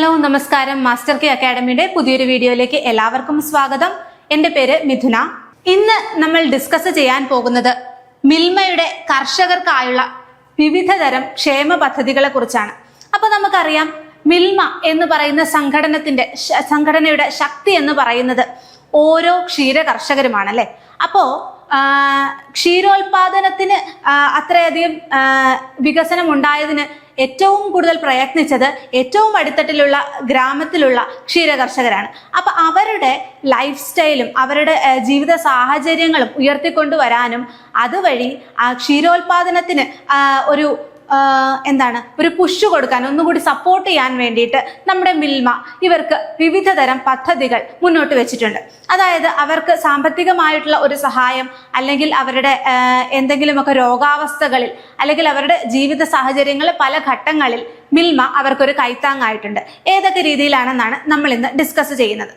Hello നമസ്കാരം. Master K അക്കാഡമിയുടെ പുതിയൊരു വീഡിയോയിലേക്ക് എല്ലാവർക്കും സ്വാഗതം. എൻ്റെ പേര് മിഥുന. ഇന്ന് നമ്മൾ ഡിസ്കസ് ചെയ്യാൻ പോകുന്നത് മിൽമയുടെ കർഷകർക്കായുള്ള വിവിധ തരം ക്ഷേമ പദ്ധതികളെ കുറിച്ചാണ്. അപ്പൊ നമുക്കറിയാം, മിൽമ എന്ന് പറയുന്ന സംഘടനയുടെ ശക്തി എന്ന് പറയുന്നത് ഓരോ ക്ഷീര കർഷകരുമാണ് അല്ലെ. അപ്പോ ക്ഷീരോത്പാദനത്തിന് അത്രയധികം വികസനം ഉണ്ടായതിന് ഏറ്റവും കൂടുതൽ പ്രയത്നിച്ചത് ഏറ്റവും അടിത്തട്ടിലുള്ള ഗ്രാമത്തിലുള്ള ക്ഷീര കർഷകരാണ്. അപ്പൊ അവരുടെ ലൈഫ് സ്റ്റൈലും അവരുടെ ജീവിത സാഹചര്യങ്ങളും ഉയർത്തിക്കൊണ്ടുവരാനും അതുവഴി ആ ക്ഷീരോത്പാദനത്തിന് ഒരു പുഷ് കൊടുക്കാൻ, ഒന്നുകൂടി സപ്പോർട്ട് ചെയ്യാൻ വേണ്ടിയിട്ട് നമ്മുടെ മിൽമ ഇവർക്ക് വിവിധ തരം പദ്ധതികൾ മുന്നോട്ട് വെച്ചിട്ടുണ്ട്. അതായത് അവർക്ക് സാമ്പത്തികമായിട്ടുള്ള ഒരു സഹായം, അല്ലെങ്കിൽ അവരുടെ എന്തെങ്കിലുമൊക്കെ രോഗാവസ്ഥകളിൽ, അല്ലെങ്കിൽ അവരുടെ ജീവിത സാഹചര്യങ്ങളിൽ പല ഘട്ടങ്ങളിൽ മിൽമ അവർക്കൊരു കൈത്താങ്ങായിട്ടുണ്ട്. ഏതൊക്കെ രീതിയിലാണെന്നാണ് നമ്മൾ ഇന്ന് ഡിസ്കസ് ചെയ്യുന്നത്.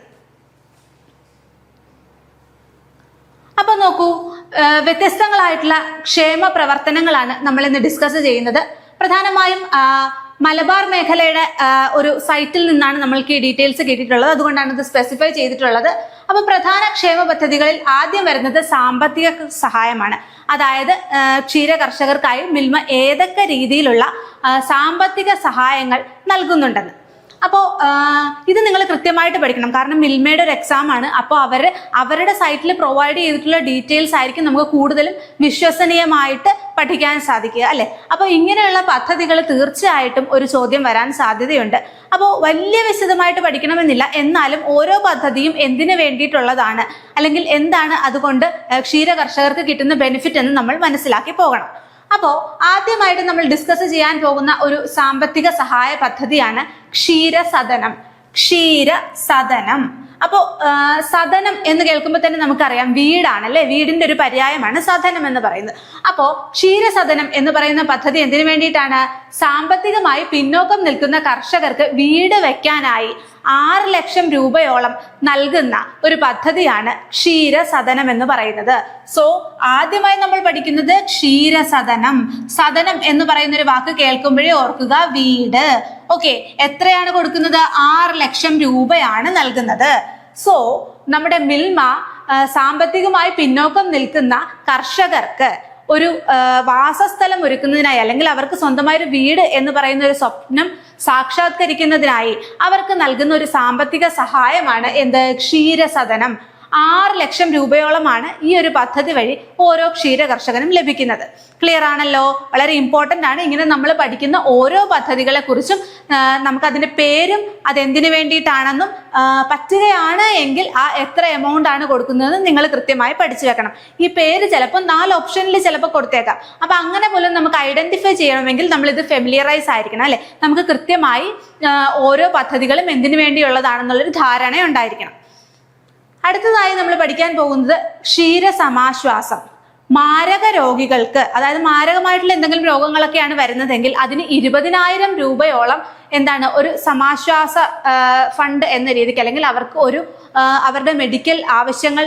അപ്പൊ നോക്കൂ, വ്യത്യസ്തങ്ങളായിട്ടുള്ള ക്ഷേമ പ്രവർത്തനങ്ങളാണ് നമ്മൾ ഇന്ന് ഡിസ്കസ് ചെയ്യുന്നത്. പ്രധാനമായും മലബാർ മേഖലയുടെ ഒരു സൈറ്റിൽ നിന്നാണ് നമ്മൾക്ക് ഈ ഡീറ്റെയിൽസ് കിട്ടിയിട്ടുള്ളത്. അതുകൊണ്ടാണ് ഇത് സ്പെസിഫൈ ചെയ്തിട്ടുള്ളത്. അപ്പൊ പ്രധാന ക്ഷേമ പദ്ധതികളിൽ ആദ്യം വരുന്നത് സാമ്പത്തിക സഹായമാണ്. അതായത് ക്ഷീര കർഷകർക്കായി മിൽമ ഏതൊക്കെ രീതിയിലുള്ള സാമ്പത്തിക സഹായങ്ങൾ നൽകുന്നുണ്ടെന്ന്. അപ്പോൾ ഇത് നിങ്ങൾ കൃത്യമായിട്ട് പഠിക്കണം. കാരണം മിൽമയുടെ ഒരു എക്സാം ആണ്. അപ്പോൾ അവരുടെ സൈറ്റിൽ പ്രൊവൈഡ് ചെയ്തിട്ടുള്ള ഡീറ്റെയിൽസ് ആയിരിക്കും നമുക്ക് കൂടുതലും വിശ്വസനീയമായിട്ട് പഠിക്കാൻ സാധിക്കുക അല്ലെ. അപ്പോൾ ഇങ്ങനെയുള്ള പദ്ധതികൾ തീർച്ചയായിട്ടും ഒരു ചോദ്യം വരാൻ സാധ്യതയുണ്ട്. അപ്പോൾ വലിയ വിശദമായിട്ട് പഠിക്കണമെന്നില്ല, എന്നാലും ഓരോ പദ്ധതിയും എന്തിനു വേണ്ടിയിട്ടുള്ളതാണ്, അല്ലെങ്കിൽ എന്താണ് അതുകൊണ്ട് ക്ഷീര കർഷകർക്ക് കിട്ടുന്ന ബെനിഫിറ്റ് എന്ന് നമ്മൾ മനസ്സിലാക്കി പോകണം. അപ്പോ ആദ്യമായിട്ട് നമ്മൾ ഡിസ്കസ് ചെയ്യാൻ പോകുന്ന ഒരു സാമ്പത്തിക സഹായ പദ്ധതിയാണ് ക്ഷീരസദനം. അപ്പോ സദനം എന്ന് കേൾക്കുമ്പോൾ തന്നെ നമുക്കറിയാം വീടാണല്ലേ, വീടിന്റെ ഒരു പര്യായമാണ് സദനം എന്ന് പറയുന്നത്. അപ്പോ ക്ഷീരസദനം എന്ന് പറയുന്ന പദ്ധതി എന്തിനു വേണ്ടിയിട്ടാണ്? സാമ്പത്തികമായി പിന്നോക്കം നിൽക്കുന്ന കർഷകർക്ക് വീട് വെക്കാനായി 6 ലക്ഷം രൂപയോളം നൽകുന്ന ഒരു പദ്ധതിയാണ് ക്ഷീരസദനം എന്ന് പറയുന്നത്. സോ ആദ്യമായി നമ്മൾ പഠിക്കുന്നത് ക്ഷീരസദനം. സദനം എന്ന് പറയുന്ന ഒരു വാക്ക് കേൾക്കുമ്പോഴേ ഓർക്കുക വീട്. ഓക്കെ, എത്രയാണ് കൊടുക്കുന്നത്? 6 ലക്ഷം രൂപയാണ് നൽകുന്നത്. സോ നമ്മുടെ മിൽമ സാമ്പത്തികമായി പിന്നോക്കം നിൽക്കുന്ന കർഷകർക്ക് ഒരു വാസസ്ഥലം ഒരുക്കുന്നതിനായി, അല്ലെങ്കിൽ അവർക്ക് സ്വന്തമായൊരു വീട് എന്ന് പറയുന്ന ഒരു സ്വപ്നം സാക്ഷാത്കരിക്കുന്നതിനായി അവർക്ക് നൽകുന്ന ഒരു സാമ്പത്തിക സഹായമാണ് എന്ത്? ക്ഷീരസദനം. 6 ലക്ഷം രൂപയോളമാണ് ഈ ഒരു പദ്ധതി വഴി ഓരോ ക്ഷീര കർഷകനും ലഭിക്കുന്നത്. ക്ലിയർ ആണല്ലോ? വളരെ ഇമ്പോർട്ടന്റ് ആണ്. ഇങ്ങനെ നമ്മൾ പഠിക്കുന്ന ഓരോ പദ്ധതികളെ കുറിച്ചും നമുക്ക് അതിന്റെ പേരും അതെന്തിനു വേണ്ടിയിട്ടാണെന്നും പറ്റുകയാണ് എങ്കിൽ ആ എത്ര എമൗണ്ട് ആണ് കൊടുക്കുന്നതെന്ന് നിങ്ങൾ കൃത്യമായി പഠിച്ചു വെക്കണം. ഈ പേര് ചിലപ്പോൾ 4 ഓപ്ഷനിൽ ചിലപ്പോൾ കൊടുത്തേക്കാം. അപ്പൊ അങ്ങനെ പോലും നമുക്ക് ഐഡന്റിഫൈ ചെയ്യണമെങ്കിൽ നമ്മൾ ഇത് ഫെമിലിയറൈസ് ആയിരിക്കണം അല്ലെ. നമുക്ക് കൃത്യമായി ഓരോ പദ്ധതികളും എന്തിനു വേണ്ടിയുള്ളതാണെന്നുള്ളൊരു ധാരണ ഉണ്ടായിരിക്കണം. അടുത്തതായി നമ്മൾ പഠിക്കാൻ പോകുന്നത് ക്ഷീരസമാശ്വാസം. മാരക രോഗികൾക്ക്, അതായത് മാരകമായിട്ടുള്ള എന്തെങ്കിലും രോഗങ്ങളൊക്കെയാണ് വരുന്നതെങ്കിൽ അതിന് 20,000 രൂപയോളം ഒരു സമാശ്വാസ ഫണ്ട് എന്ന രീതിക്ക്, അല്ലെങ്കിൽ അവർക്ക് അവരുടെ മെഡിക്കൽ ആവശ്യങ്ങൾ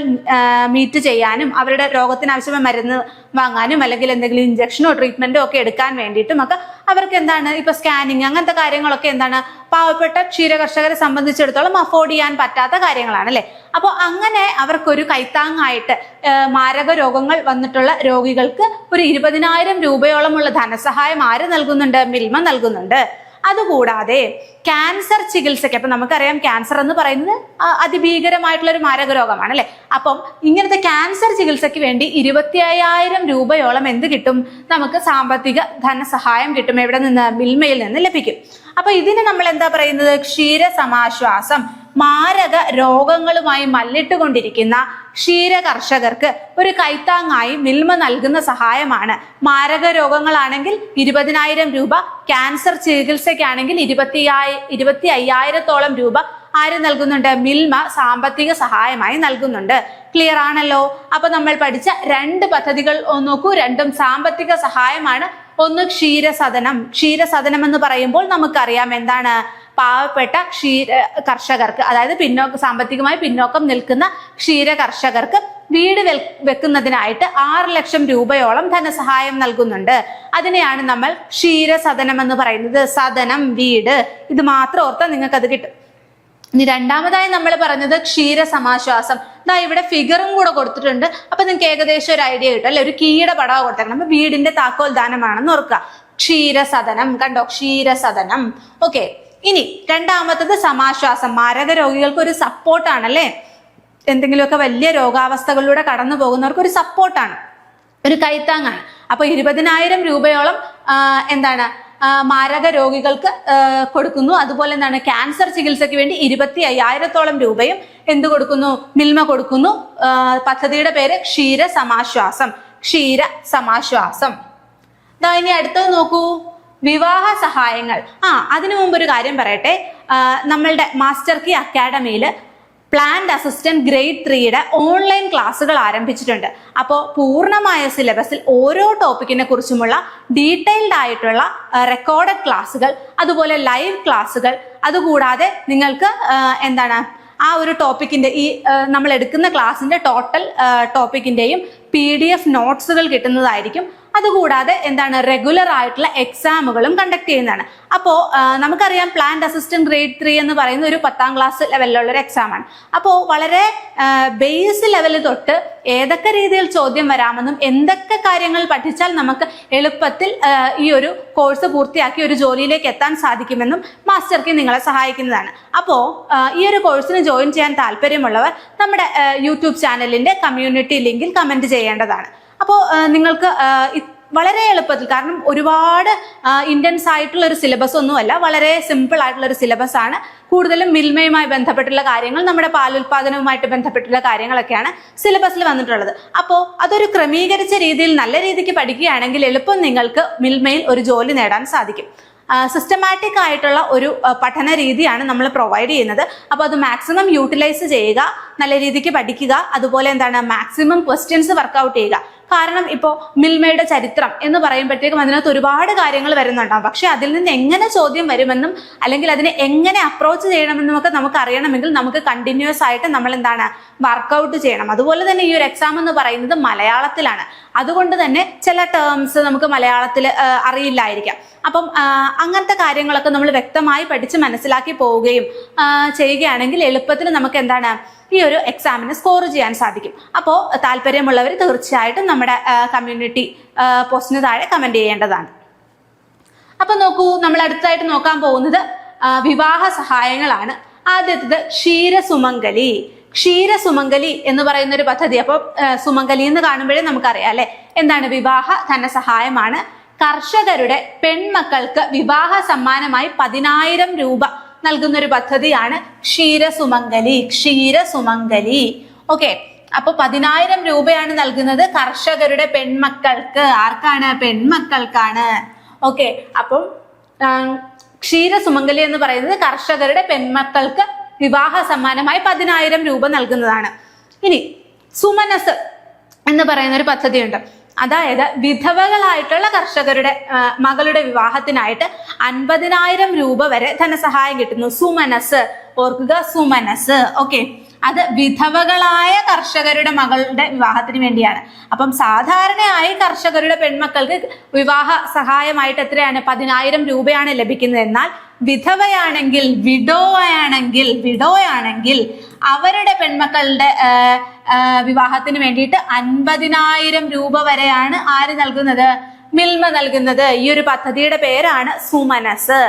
മീറ്റ് ചെയ്യാനും, അവരുടെ രോഗത്തിന് ആവശ്യമായ മരുന്ന് വാങ്ങാനും, അല്ലെങ്കിൽ എന്തെങ്കിലും ഇഞ്ചക്ഷനോ ട്രീറ്റ്മെന്റോ ഒക്കെ എടുക്കാൻ വേണ്ടിയിട്ടും ഒക്കെ അവർക്ക് ഇപ്പൊ സ്കാനിങ് അങ്ങനത്തെ കാര്യങ്ങളൊക്കെ പാവപ്പെട്ട ക്ഷീര കർഷകരെ സംബന്ധിച്ചിടത്തോളം അഫോർഡ് ചെയ്യാൻ പറ്റാത്ത കാര്യങ്ങളാണ് അല്ലെ. അപ്പോൾ അങ്ങനെ അവർക്കൊരു കൈത്താങ്ങായിട്ട് മാരക രോഗങ്ങൾ വന്നിട്ടുള്ള രോഗികൾക്ക് ഒരു 20,000 രൂപയോളമുള്ള ധനസഹായം ആര് നൽകുന്നുണ്ട്? മിൽമ നൽകുന്നുണ്ട്. അതുകൂടാതെ ക്യാൻസർ ചികിത്സയ്ക്ക്, അപ്പൊ നമുക്കറിയാം ക്യാൻസർ എന്ന് പറയുന്നത് അതിഭീകരമായിട്ടുള്ള ഒരു മാരക രോഗമാണ് അല്ലെ. അപ്പം ഇങ്ങനത്തെ ക്യാൻസർ ചികിത്സയ്ക്ക് വേണ്ടി 25,000 രൂപയോളം എന്ത് കിട്ടും? നമുക്ക് സാമ്പത്തിക ധനസഹായം കിട്ടും. എവിടെ നിന്ന്? മിൽമയിൽ നിന്ന് ലഭിക്കും. അപ്പൊ ഇതിന് നമ്മൾ എന്താ പറയുന്നത്? ക്ഷീരസമാശ്വാസം. മാരക രോഗങ്ങളുമായി മല്ലിട്ടുകൊണ്ടിരിക്കുന്ന ക്ഷീര കർഷകർക്ക് ഒരു കൈത്താങ്ങായി മിൽമ നൽകുന്ന സഹായമാണ്. മാരക രോഗങ്ങളാണെങ്കിൽ 20,000 രൂപ, ക്യാൻസർ ചികിത്സയ്ക്കാണെങ്കിൽ 25,000-ഓളം രൂപ ആര് നൽകുന്നുണ്ട്? മിൽമ സാമ്പത്തിക സഹായമായി നൽകുന്നുണ്ട്. ക്ലിയർ ആണല്ലോ? അപ്പൊ നമ്മൾ പഠിച്ച 2 പദ്ധതികൾ നോക്കൂ, രണ്ടും സാമ്പത്തിക സഹായമാണ്. ഒന്ന് ക്ഷീരസദനം എന്ന് പറയുമ്പോൾ നമുക്കറിയാം എന്താണ്? പാവപ്പെട്ട കർഷകർക്ക്, അതായത് സാമ്പത്തികമായി പിന്നോക്കം നിൽക്കുന്ന ക്ഷീര കർഷകർക്ക് വീട് വെക്കുന്നതിനായിട്ട് 6 ലക്ഷം രൂപയോളം ധനസഹായം നൽകുന്നുണ്ട്. അതിനെയാണ് നമ്മൾ ക്ഷീരസദനം എന്ന് പറയുന്നത്. സദനം, വീട്, ഇത് മാത്രം ഓർത്താൽ നിങ്ങൾക്ക് അത് കിട്ടും. ഇനി രണ്ടാമതായി നമ്മൾ പറഞ്ഞത് ക്ഷീരസമാശ്വാസം. ദാ ഇവിടെ ഫിഗറും കൂടെ കൊടുത്തിട്ടുണ്ട്. അപ്പൊ നിങ്ങൾക്ക് ഏകദേശം ഒരു ഐഡിയ കിട്ടും അല്ലെ, ഒരു കീയുടെ പടം കൊടുത്തേക്കണം. അപ്പൊ വീടിന്റെ താക്കോൽ ദാനമാണെന്ന് ഓർക്കുക. ക്ഷീരസദനം, കണ്ടോ, ക്ഷീരസദനം. ഓക്കെ, ഇനി രണ്ടാമത്തത് സമാശ്വാസം. മാരക രോഗികൾക്ക് ഒരു സപ്പോർട്ടാണല്ലേ, എന്തെങ്കിലുമൊക്കെ വലിയ രോഗാവസ്ഥകളിലൂടെ കടന്നു പോകുന്നവർക്ക് ഒരു സപ്പോർട്ടാണ്, ഒരു കൈത്താങ്ങാണ്. അപ്പൊ 20,000 രൂപയോളം എന്താണ് മാരക രോഗികൾക്ക് കൊടുക്കുന്നു. അതുപോലെ എന്താണ് ക്യാൻസർ ചികിത്സയ്ക്ക് വേണ്ടി 25,000-ഓളം രൂപയും എന്ത് കൊടുക്കുന്നു, മിൽമ കൊടുക്കുന്നു. പദ്ധതിയുടെ പേര് ക്ഷീരസമാശ്വാസം. ക്ഷീരസമാശ്വാസം. ഇനി അടുത്തത് നോക്കൂ, വിവാഹ സഹായങ്ങൾ. അതിനു മുമ്പ് ഒരു കാര്യം പറയട്ടെ. നമ്മളുടെ മാസ്റ്റർ കീ അക്കാഡമിയിൽ പ്ലാന്റ് അസിസ്റ്റന്റ് ഗ്രേഡ് 3യുടെ ഓൺലൈൻ ക്ലാസ്സുകൾ ആരംഭിച്ചിട്ടുണ്ട്. അപ്പോൾ പൂർണ്ണമായ സിലബസിൽ ഓരോ ടോപ്പിക്കിനെ കുറിച്ചുമുള്ള ഡീറ്റെയിൽഡ് ആയിട്ടുള്ള റെക്കോർഡഡ് ക്ലാസ്സുകൾ, അതുപോലെ ലൈവ് ക്ലാസ്സുകൾ, അതുകൂടാതെ നിങ്ങൾക്ക് എന്താണ് ആ ഒരു ടോപ്പിക്കിന്റെ ഈ നമ്മൾ എടുക്കുന്ന ക്ലാസ്സിന്റെ ടോട്ടൽ ടോപ്പിക്കിന്റെയും PDF നോട്ട്സുകൾ കിട്ടുന്നതായിരിക്കും. അതുകൂടാതെ എന്താണ് റെഗുലർ ആയിട്ടുള്ള എക്സാമുകളും കണ്ടക്ട് ചെയ്യുന്നതാണ്. അപ്പോൾ നമുക്കറിയാം പ്ലാന്റ് അസിസ്റ്റന്റ് ഗ്രേഡ് 3 എന്ന് പറയുന്ന ഒരു 10ാം ക്ലാസ് ലെവലിലുള്ള ഒരു എക്സാമാണ്. അപ്പോൾ വളരെ ബേസ് ലെവലിൽ തൊട്ട് ഏതൊക്കെ രീതിയിൽ ചോദ്യം വരാമെന്നും എന്തൊക്കെ കാര്യങ്ങൾ പഠിച്ചാൽ നമുക്ക് എളുപ്പത്തിൽ ഈ ഒരു കോഴ്സ് പൂർത്തിയാക്കി ഒരു ജോലിയിലേക്ക് എത്താൻ സാധിക്കുമെന്നും മാസ്റ്റർ കീ നിങ്ങളെ സഹായിക്കുന്നതാണ്. അപ്പോൾ ഈ ഒരു കോഴ്സിന് ജോയിൻ ചെയ്യാൻ താല്പര്യമുള്ളവർ നമ്മുടെ യൂട്യൂബ് ചാനലിന്റെ കമ്മ്യൂണിറ്റി ലിങ്കിൽ കമന്റ് ചെയ്യേണ്ടതാണ്. അപ്പോൾ നിങ്ങൾക്ക് വളരെ എളുപ്പത്തിൽ, കാരണം ഒരുപാട് ഇന്റൻസ് ആയിട്ടുള്ള ഒരു സിലബസ് ഒന്നുമല്ല, വളരെ സിമ്പിൾ ആയിട്ടുള്ള ഒരു സിലബസ് ആണ്. കൂടുതലും മിൽമയുമായി ബന്ധപ്പെട്ടുള്ള കാര്യങ്ങൾ, നമ്മുടെ പാലുൽപാദനവുമായിട്ട് ബന്ധപ്പെട്ടുള്ള കാര്യങ്ങളൊക്കെയാണ് സിലബസിൽ വന്നിട്ടുള്ളത്. അപ്പോൾ അതൊരു ക്രമീകരിച്ച രീതിയിൽ നല്ല രീതിക്ക് പഠിക്കുകയാണെങ്കിൽ എളുപ്പം നിങ്ങൾക്ക് മിൽമയിൽ ഒരു ജോലി നേടാൻ സാധിക്കും. സിസ്റ്റമാറ്റിക് ആയിട്ടുള്ള ഒരു പഠന രീതിയാണ് നമ്മൾ പ്രൊവൈഡ് ചെയ്യുന്നത്. അപ്പോൾ അത് മാക്സിമം യൂട്ടിലൈസ് ചെയ്യുക, നല്ല രീതിക്ക് പഠിക്കുക, അതുപോലെ എന്താണ് മാക്സിമം ക്വസ്റ്റ്യൻസ് വർക്ക്ഔട്ട് ചെയ്യുക. കാരണം ഇപ്പോൾ മിൽമയുടെ ചരിത്രം എന്ന് പറയുമ്പോഴത്തേക്കും അതിനകത്ത് ഒരുപാട് കാര്യങ്ങൾ വരുന്നുണ്ടാവും. പക്ഷെ അതിൽ നിന്ന് എങ്ങനെ ചോദ്യം വരുമെന്നും അല്ലെങ്കിൽ അതിനെ എങ്ങനെ അപ്രോച്ച് ചെയ്യണമെന്നും ഒക്കെ നമുക്ക് അറിയണമെങ്കിൽ നമുക്ക് കണ്ടിന്യൂസ് ആയിട്ട് നമ്മൾ എന്താണ് വർക്ക്ഔട്ട് ചെയ്യണം. അതുപോലെ തന്നെ ഈ ഒരു എക്സാം എന്ന് പറയുന്നത് മലയാളത്തിലാണ്. അതുകൊണ്ട് തന്നെ ചില ടേംസ് നമുക്ക് മലയാളത്തിൽ അറിയില്ലായിരിക്കാം. അപ്പം അങ്ങനത്തെ കാര്യങ്ങളൊക്കെ നമ്മൾ വ്യക്തമായി പഠിച്ച് മനസ്സിലാക്കി പോവുകയും ചെയ്യുകയാണെങ്കിൽ എളുപ്പത്തിൽ നമുക്ക് എന്താണ് ഈ ഒരു എക്സാമിന് സ്കോർ ചെയ്യാൻ സാധിക്കും. അപ്പോൾ താല്പര്യമുള്ളവർ തീർച്ചയായിട്ടും നമ്മുടെ കമ്മ്യൂണിറ്റി പോസ്റ്റിന് താഴെ കമന്റ് ചെയ്യേണ്ടതാണ്. അപ്പൊ നോക്കൂ, നമ്മൾ അടുത്തായിട്ട് നോക്കാൻ പോകുന്നത് വിവാഹ സഹായങ്ങളാണ്. ആദ്യത്തേത് ക്ഷീരസുമംഗലി. ക്ഷീരസുമംഗലി എന്ന് പറയുന്ന ഒരു പദ്ധതി. അപ്പൊ സുമംഗലി എന്ന് കാണുമ്പോഴേ നമുക്കറിയാം അല്ലെ എന്താണ്, വിവാഹ ധനസഹായമാണ്. കർഷകരുടെ പെൺമക്കൾക്ക് വിവാഹ സമ്മാനമായി 10,000 രൂപ നൽകുന്ന ഒരു പദ്ധതിയാണ് ക്ഷീരസുമംഗലി. ക്ഷീരസുമംഗലി. ഓക്കെ, അപ്പൊ 10,000 രൂപയാണ് നൽകുന്നത് കർഷകരുടെ പെൺമക്കൾക്ക്. ആർക്കാണ്? പെൺമക്കൾക്കാണ്. ഓക്കെ, അപ്പം ക്ഷീരസുമംഗലി എന്ന് പറയുന്നത് കർഷകരുടെ പെൺമക്കൾക്ക് വിവാഹ സമ്മാനമായി 10,000 രൂപ നൽകുന്നതാണ്. ഇനി സുമനസ് എന്ന് പറയുന്ന ഒരു പദ്ധതിയുണ്ട്. അതായത് വിധവകളായിട്ടുള്ള കർഷകരുടെ മകളുടെ വിവാഹത്തിനായിട്ട് 50,000 രൂപ വരെ ധനസഹായം കിട്ടുന്നു. സുമനസ്, ഓർക്കുക, സുമനസ്. ഓക്കെ, അത് വിധവകളായ കർഷകരുടെ മകളുടെ വിവാഹത്തിന് വേണ്ടിയാണ്. അപ്പം സാധാരണയായി കർഷകരുടെ പെൺമക്കൾക്ക് വിവാഹ സഹായമായിട്ട് എത്രയാണ്? 10,000 രൂപയാണ് ലഭിക്കുന്നത്. എന്നാൽ വിധവയാണെങ്കിൽ, വിഡോയാണെങ്കിൽ അവരുടെ പെൺമക്കളുടെ വിവാഹത്തിന് വേണ്ടിയിട്ട് 50,000 രൂപ വരെയാണ് ആര് നൽകുന്നത്? മിൽമ നൽകുന്നത്. ഈ ഒരു പദ്ധതിയുടെ പേരാണ് സുമനസ്.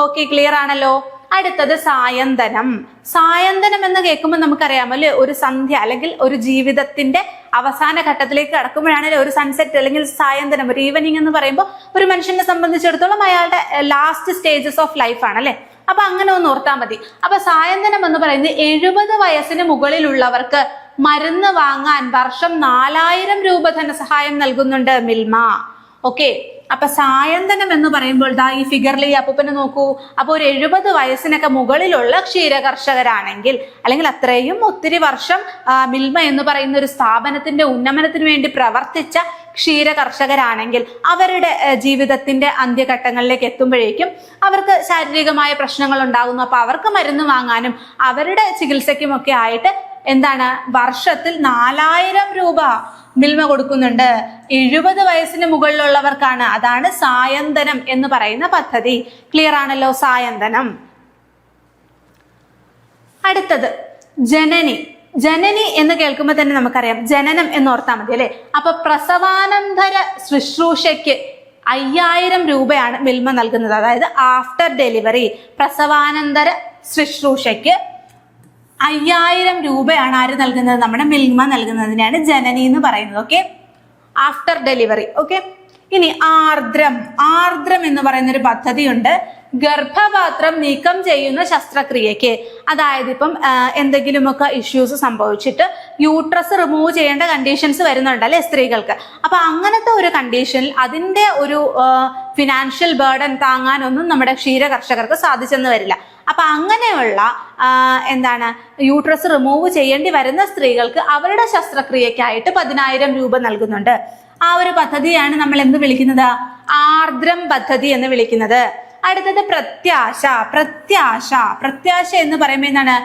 ഓക്കെ, ക്ലിയർ ആണല്ലോ. അടുത്തത് സായന്തനം. സായന്തനം എന്ന് കേൾക്കുമ്പോൾ നമുക്കറിയാമോ അല്ലെ, ഒരു സന്ധ്യ അല്ലെങ്കിൽ ഒരു ജീവിതത്തിന്റെ അവസാന ഘട്ടത്തിലേക്ക് കടക്കുമ്പോഴാണ് ഒരു സൺസെറ്റ് അല്ലെങ്കിൽ സായന്തനം, ഒരു ഈവനിങ് എന്ന് പറയുമ്പോൾ ഒരു മനുഷ്യനെ സംബന്ധിച്ചിടത്തോളം അയാളുടെ ലാസ്റ്റ് സ്റ്റേജസ് ഓഫ് ലൈഫ് ആണ് അല്ലെ. അപ്പൊ അങ്ങനെ ഒന്ന് ഓർത്താൽ മതി. അപ്പൊ സായന്തനം എന്ന് പറയുന്നത് 70 വയസ്സിന് മുകളിലുള്ളവർക്ക് മരുന്ന് വാങ്ങാൻ വർഷം 4,000 രൂപ ധനസഹായം നൽകുന്നുണ്ട് മിൽമ. ഓക്കെ, അപ്പൊ സായന്തനം എന്ന് പറയുമ്പോൾ ദാ ഈ ഫിഗറിൽ ഈ അപ്പൂപ്പനെ നോക്കൂ. അപ്പൊ ഒരു 70 വയസ്സിനൊക്കെ മുകളിലുള്ള ക്ഷീര കർഷകരാണെങ്കിൽ, അല്ലെങ്കിൽ അത്രയും ഒത്തിരി വർഷം മിൽമ എന്ന് പറയുന്ന ഒരു സ്ഥാപനത്തിന്റെ ഉന്നമനത്തിന് വേണ്ടി പ്രവർത്തിച്ച ക്ഷീര കർഷകരാണെങ്കിൽ അവരുടെ ജീവിതത്തിന്റെ അന്ത്യഘട്ടങ്ങളിലേക്ക് എത്തുമ്പോഴേക്കും അവർക്ക് ശാരീരികമായ പ്രശ്നങ്ങൾ ഉണ്ടാകുന്നു. അപ്പൊ അവർക്ക് മരുന്ന് വാങ്ങാനും അവരുടെ ചികിത്സയ്ക്കുമൊക്കെ ആയിട്ട് എന്താണ് വർഷത്തിൽ 4000 രൂപ മിൽമ കൊടുക്കുന്നുണ്ട്. 70 വയസ്സിന് മുകളിലുള്ളവർക്കാണ്. അതാണ് സായന്തനം എന്ന് പറയുന്ന പദ്ധതി. ക്ലിയർ ആണല്ലോ സായന്തനം. അടുത്തത് ജനനി. ജനനി എന്ന് കേൾക്കുമ്പോൾ തന്നെ നമുക്കറിയാം ജനനം എന്ന് ഓർത്താൽ മതി അല്ലെ. അപ്പൊ പ്രസവാനന്തര ശുശ്രൂഷയ്ക്ക് 5000 രൂപയാണ് മിൽമ നൽകുന്നത്. അതായത് ആഫ്റ്റർ ഡെലിവറി പ്രസവാനന്തര ശുശ്രൂഷയ്ക്ക് 5000 രൂപയാണ് ആര് നൽകുന്നത്? നമ്മുടെ മിൽമ നൽകുന്നതിനാണ് ജനനി എന്ന് പറയുന്നത്. Okay, after delivery. ഓക്കെ, ഇനി ആർദ്രം. ആർദ്രം എന്ന് പറയുന്ന ഒരു പദ്ധതിയുണ്ട്. ഗർഭപാത്രം നീക്കം ചെയ്യുന്ന ശസ്ത്രക്രിയക്ക്. അതായത് ഇപ്പം എന്തെങ്കിലുമൊക്കെ ഇഷ്യൂസ് സംഭവിച്ചിട്ട് യൂട്രസ് റിമൂവ് ചെയ്യേണ്ട കണ്ടീഷൻസ് വരുന്നുണ്ടല്ലേ സ്ത്രീകൾക്ക്. അപ്പൊ അങ്ങനത്തെ ഒരു കണ്ടീഷനിൽ അതിന്റെ ഒരു ഫിനാൻഷ്യൽ ബേർഡൻ താങ്ങാനൊന്നും നമ്മുടെ ക്ഷീര കർഷകർക്ക് സാധിച്ചെന്ന് വരില്ല. അപ്പൊ അങ്ങനെയുള്ള യൂട്രസ് റിമൂവ് ചെയ്യേണ്ടി വരുന്ന സ്ത്രീകൾക്ക് അവരുടെ ശസ്ത്രക്രിയക്കായിട്ട് 10000 രൂപ നൽകുന്നുണ്ട്. ആ ഒരു പദ്ധതിയാണ് നമ്മൾ എന്ത് വിളിക്കുന്നത്? ആർദ്രം പദ്ധതി എന്ന് വിളിക്കുന്നത്. അടുത്തത് പ്രത്യാശ. പ്രത്യാശ പ്രത്യാശ എന്ന് പറയുമ്പോൾ എന്താണ്?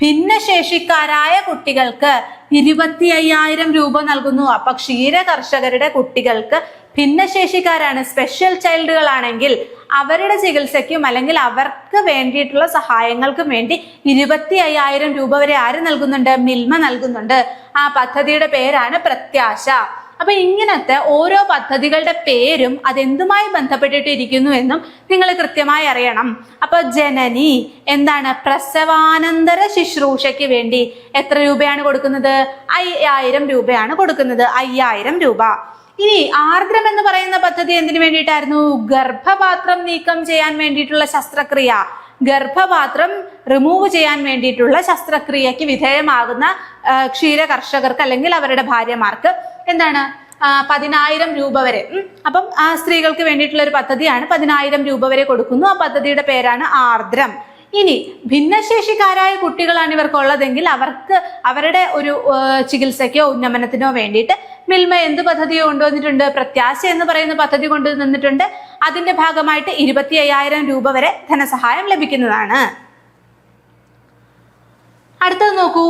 ഭിന്നശേഷിക്കാരായ കുട്ടികൾക്ക് 25000 രൂപ നൽകുന്നു. അപ്പൊ ക്ഷീര കർഷകരുടെ കുട്ടികൾക്ക് ഭിന്നശേഷിക്കാരാണ്, സ്പെഷ്യൽ ചൈൽഡുകളാണെങ്കിൽ അവരുടെ ചികിത്സയ്ക്കും അല്ലെങ്കിൽ അവർക്ക് വേണ്ടിയിട്ടുള്ള സഹായങ്ങൾക്കും വേണ്ടി 25000 രൂപ വരെ ആര് നൽകുന്നുണ്ട്? മിൽമ നൽകുന്നുണ്ട്. ആ പദ്ധതിയുടെ പേരാണ് പ്രത്യാശ. അപ്പൊ ഇങ്ങനത്തെ ഓരോ പദ്ധതികളുടെ പേരും അതെന്തുമായി ബന്ധപ്പെട്ടിട്ടിരിക്കുന്നു എന്നും നിങ്ങൾ കൃത്യമായി അറിയണം. അപ്പൊ ജനനി എന്താണ്? പ്രസവാനന്തര ശുശ്രൂഷയ്ക്ക് വേണ്ടി എത്ര രൂപയാണ് കൊടുക്കുന്നത്? 5000 രൂപയാണ് കൊടുക്കുന്നത്. 5000 രൂപ. ഇനി ആർദ്രം എന്ന് പറയുന്ന പദ്ധതി എന്തിനു വേണ്ടിയിട്ടായിരുന്നു? ഗർഭപാത്രം നീക്കം ചെയ്യാൻ വേണ്ടിയിട്ടുള്ള ശസ്ത്രക്രിയ. ഗർഭപാത്രം റിമൂവ് ചെയ്യാൻ വേണ്ടിയിട്ടുള്ള ശസ്ത്രക്രിയക്ക് വിധേയമാകുന്ന ക്ഷീര കർഷകർക്ക് അല്ലെങ്കിൽ അവരുടെ ഭാര്യമാർക്ക് 10000 രൂപ വരെ. അപ്പം ആ സ്ത്രീകൾക്ക് വേണ്ടിയിട്ടുള്ള ഒരു പദ്ധതിയാണ്. 10000 രൂപ വരെ കൊടുക്കുന്നു. ആ പദ്ധതിയുടെ പേരാണ് ആർദ്രം. ഇനി ഭിന്നശേഷിക്കാരായ കുട്ടികളാണ് ഇവർക്കുള്ളതെങ്കിൽ അവർക്ക് അവരുടെ ഒരു ചികിത്സയ്ക്കോ ഉന്നമനത്തിനോ വേണ്ടിയിട്ട് മിൽമ എന്ത് പദ്ധതിയോ കൊണ്ടുവന്നിട്ടുണ്ട്? പ്രത്യാശ എന്ന് പറയുന്ന പദ്ധതി കൊണ്ടുവന്നിട്ടുണ്ട്. അതിന്റെ ഭാഗമായിട്ട് 25000 രൂപ വരെ ധനസഹായം ലഭിക്കുന്നതാണ്. അടുത്തത് നോക്കൂ,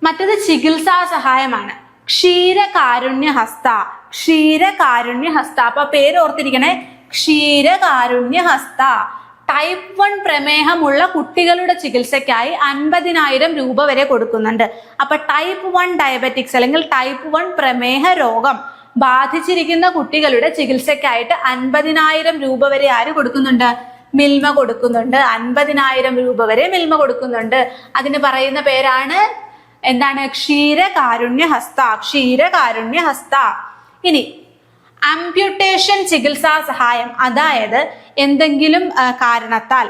മറ്റത് ചികിത്സാ സഹായമാണ്. ക്ഷീരകാരുണ്യഹസ്ത. ക്ഷീരകാരുണ്യഹസ്ത. അപ്പൊ പേര് ഓർത്തിരിക്കണേ, ക്ഷീരകാരുണ്യഹസ്ത. ടൈപ്പ് 1 പ്രമേഹമുള്ള കുട്ടികളുടെ ചികിത്സയ്ക്കായി 50000 രൂപ വരെ കൊടുക്കുന്നുണ്ട്. അപ്പൊ ടൈപ്പ് 1 ഡയബറ്റിക്സ് അല്ലെങ്കിൽ ടൈപ്പ് 1 പ്രമേഹ രോഗം ബാധിച്ചിരിക്കുന്ന കുട്ടികളുടെ ചികിത്സയ്ക്കായിട്ട് 50000 രൂപ വരെ ആര് കൊടുക്കുന്നുണ്ട്? മിൽമ കൊടുക്കുന്നുണ്ട്. 50000 രൂപ വരെ മിൽമ കൊടുക്കുന്നുണ്ട്. അതിന് പറയുന്ന പേരാണ് ക്ഷീരകാരുണ്യഹസ്ത. ക്ഷീരകാരുണ്യഹസ്ത. ഇനി ആംപ്യൂട്ടേഷൻ ചികിത്സാ സഹായം. അതായത് എന്തെങ്കിലും കാരണത്താൽ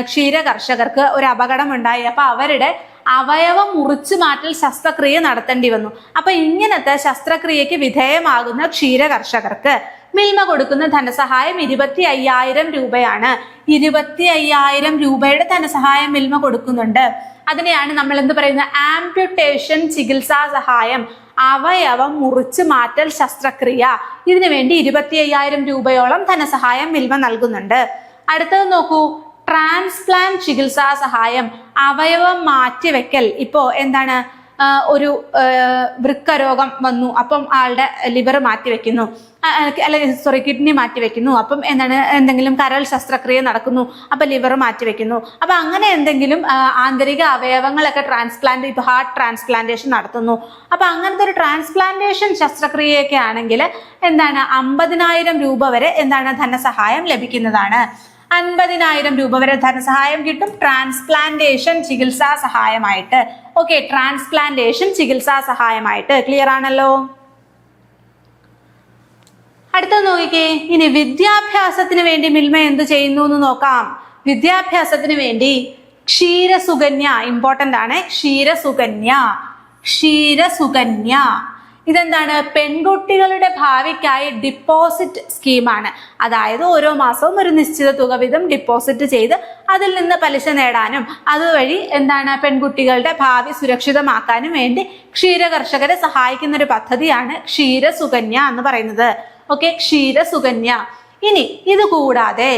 ക്ഷീര കർഷകർക്ക് ഒരു അപകടം ഉണ്ടായി, അപ്പൊ അവരുടെ അവയവം മുറിച്ചു മാറ്റൽ ശസ്ത്രക്രിയ നടത്തേണ്ടി വന്നു. അപ്പൊ ഇങ്ങനത്തെ ശസ്ത്രക്രിയക്ക് വിധേയമാകുന്ന ക്ഷീര കർഷകർക്ക് മിൽമ കൊടുക്കുന്ന ധനസഹായം 25000 രൂപയാണ്. 25000 രൂപയുടെ ധനസഹായം മിൽമ കൊടുക്കുന്നുണ്ട്. അതിനെയാണ് നമ്മൾ എന്ത് പറയുന്നത്? ആംപ്യൂട്ടേഷൻ ചികിത്സാ സഹായം. അവയവം മുറിച്ചു മാറ്റൽ ശസ്ത്രക്രിയ. ഇതിനു വേണ്ടി 25000 രൂപയോളം ധനസഹായം മിൽമ നൽകുന്നുണ്ട്. അടുത്തത് നോക്കൂ, ട്രാൻസ്പ്ലാന്റ് ചികിത്സാ സഹായം. അവയവം മാറ്റിവെക്കൽ. ഇപ്പോ ഒരു വൃക്കരോഗം വന്നു, അപ്പം ആളുടെ ലിവർ മാറ്റിവെക്കുന്നു, കിഡ്നി മാറ്റിവെക്കുന്നു. അപ്പം എന്തെങ്കിലും കരൾ ശസ്ത്രക്രിയ നടക്കുന്നു, അപ്പൊ ലിവർ മാറ്റിവെക്കുന്നു. അപ്പൊ അങ്ങനെ എന്തെങ്കിലും ആന്തരിക അവയവങ്ങളൊക്കെ ട്രാൻസ്പ്ലാന്റ്, ഇപ്പൊ ഹാർട്ട് ട്രാൻസ്പ്ലാന്റേഷൻ നടത്തുന്നു. അപ്പൊ അങ്ങനത്തെ ഒരു ട്രാൻസ്പ്ലാന്റേഷൻ ശസ്ത്രക്രിയയൊക്കെ ആണെങ്കിൽ 50000 രൂപ വരെ ധനസഹായം ലഭിക്കുന്നതാണ്. 50000 രൂപ വരെ ധനസഹായം കിട്ടും ട്രാൻസ്പ്ലാന്റേഷൻ ചികിത്സാ സഹായമായിട്ട്. ഓക്കെ, ട്രാൻസ്പ്ലാന്റേഷൻ ചികിത്സാ സഹായമായിട്ട്. ക്ലിയർ ആണല്ലോ. അടുത്ത നോക്കിക്കേ, ഇനി വിദ്യാഭ്യാസത്തിന് വേണ്ടി മിൽമ എന്ത് ചെയ്യുന്നു എന്ന് നോക്കാം. വിദ്യാഭ്യാസത്തിന് വേണ്ടി ക്ഷീരസുകന്യ ഇമ്പോർട്ടന്റ് ആണ്. ക്ഷീരസുകന്യ. ക്ഷീരസുകന്യ ഇതെന്താണ്? പെൺകുട്ടികളുടെ ഭാവിക്കായി ഡിപ്പോസിറ്റ് സ്കീമാണ്. അതായത് ഓരോ മാസവും ഒരു നിശ്ചിത തുക വീതം ഡിപ്പോസിറ്റ് ചെയ്ത് അതിൽ നിന്ന് പലിശ നേടാനും അതുവഴി പെൺകുട്ടികളുടെ ഭാവി സുരക്ഷിതമാക്കാനും വേണ്ടി ക്ഷീര കർഷകരെ സഹായിക്കുന്ന ഒരു പദ്ധതിയാണ് ക്ഷീരസുകന്യ എന്ന് പറയുന്നത്. ഓക്കെ, ക്ഷീരസുകന്യ. ഇനി ഇത് കൂടാതെ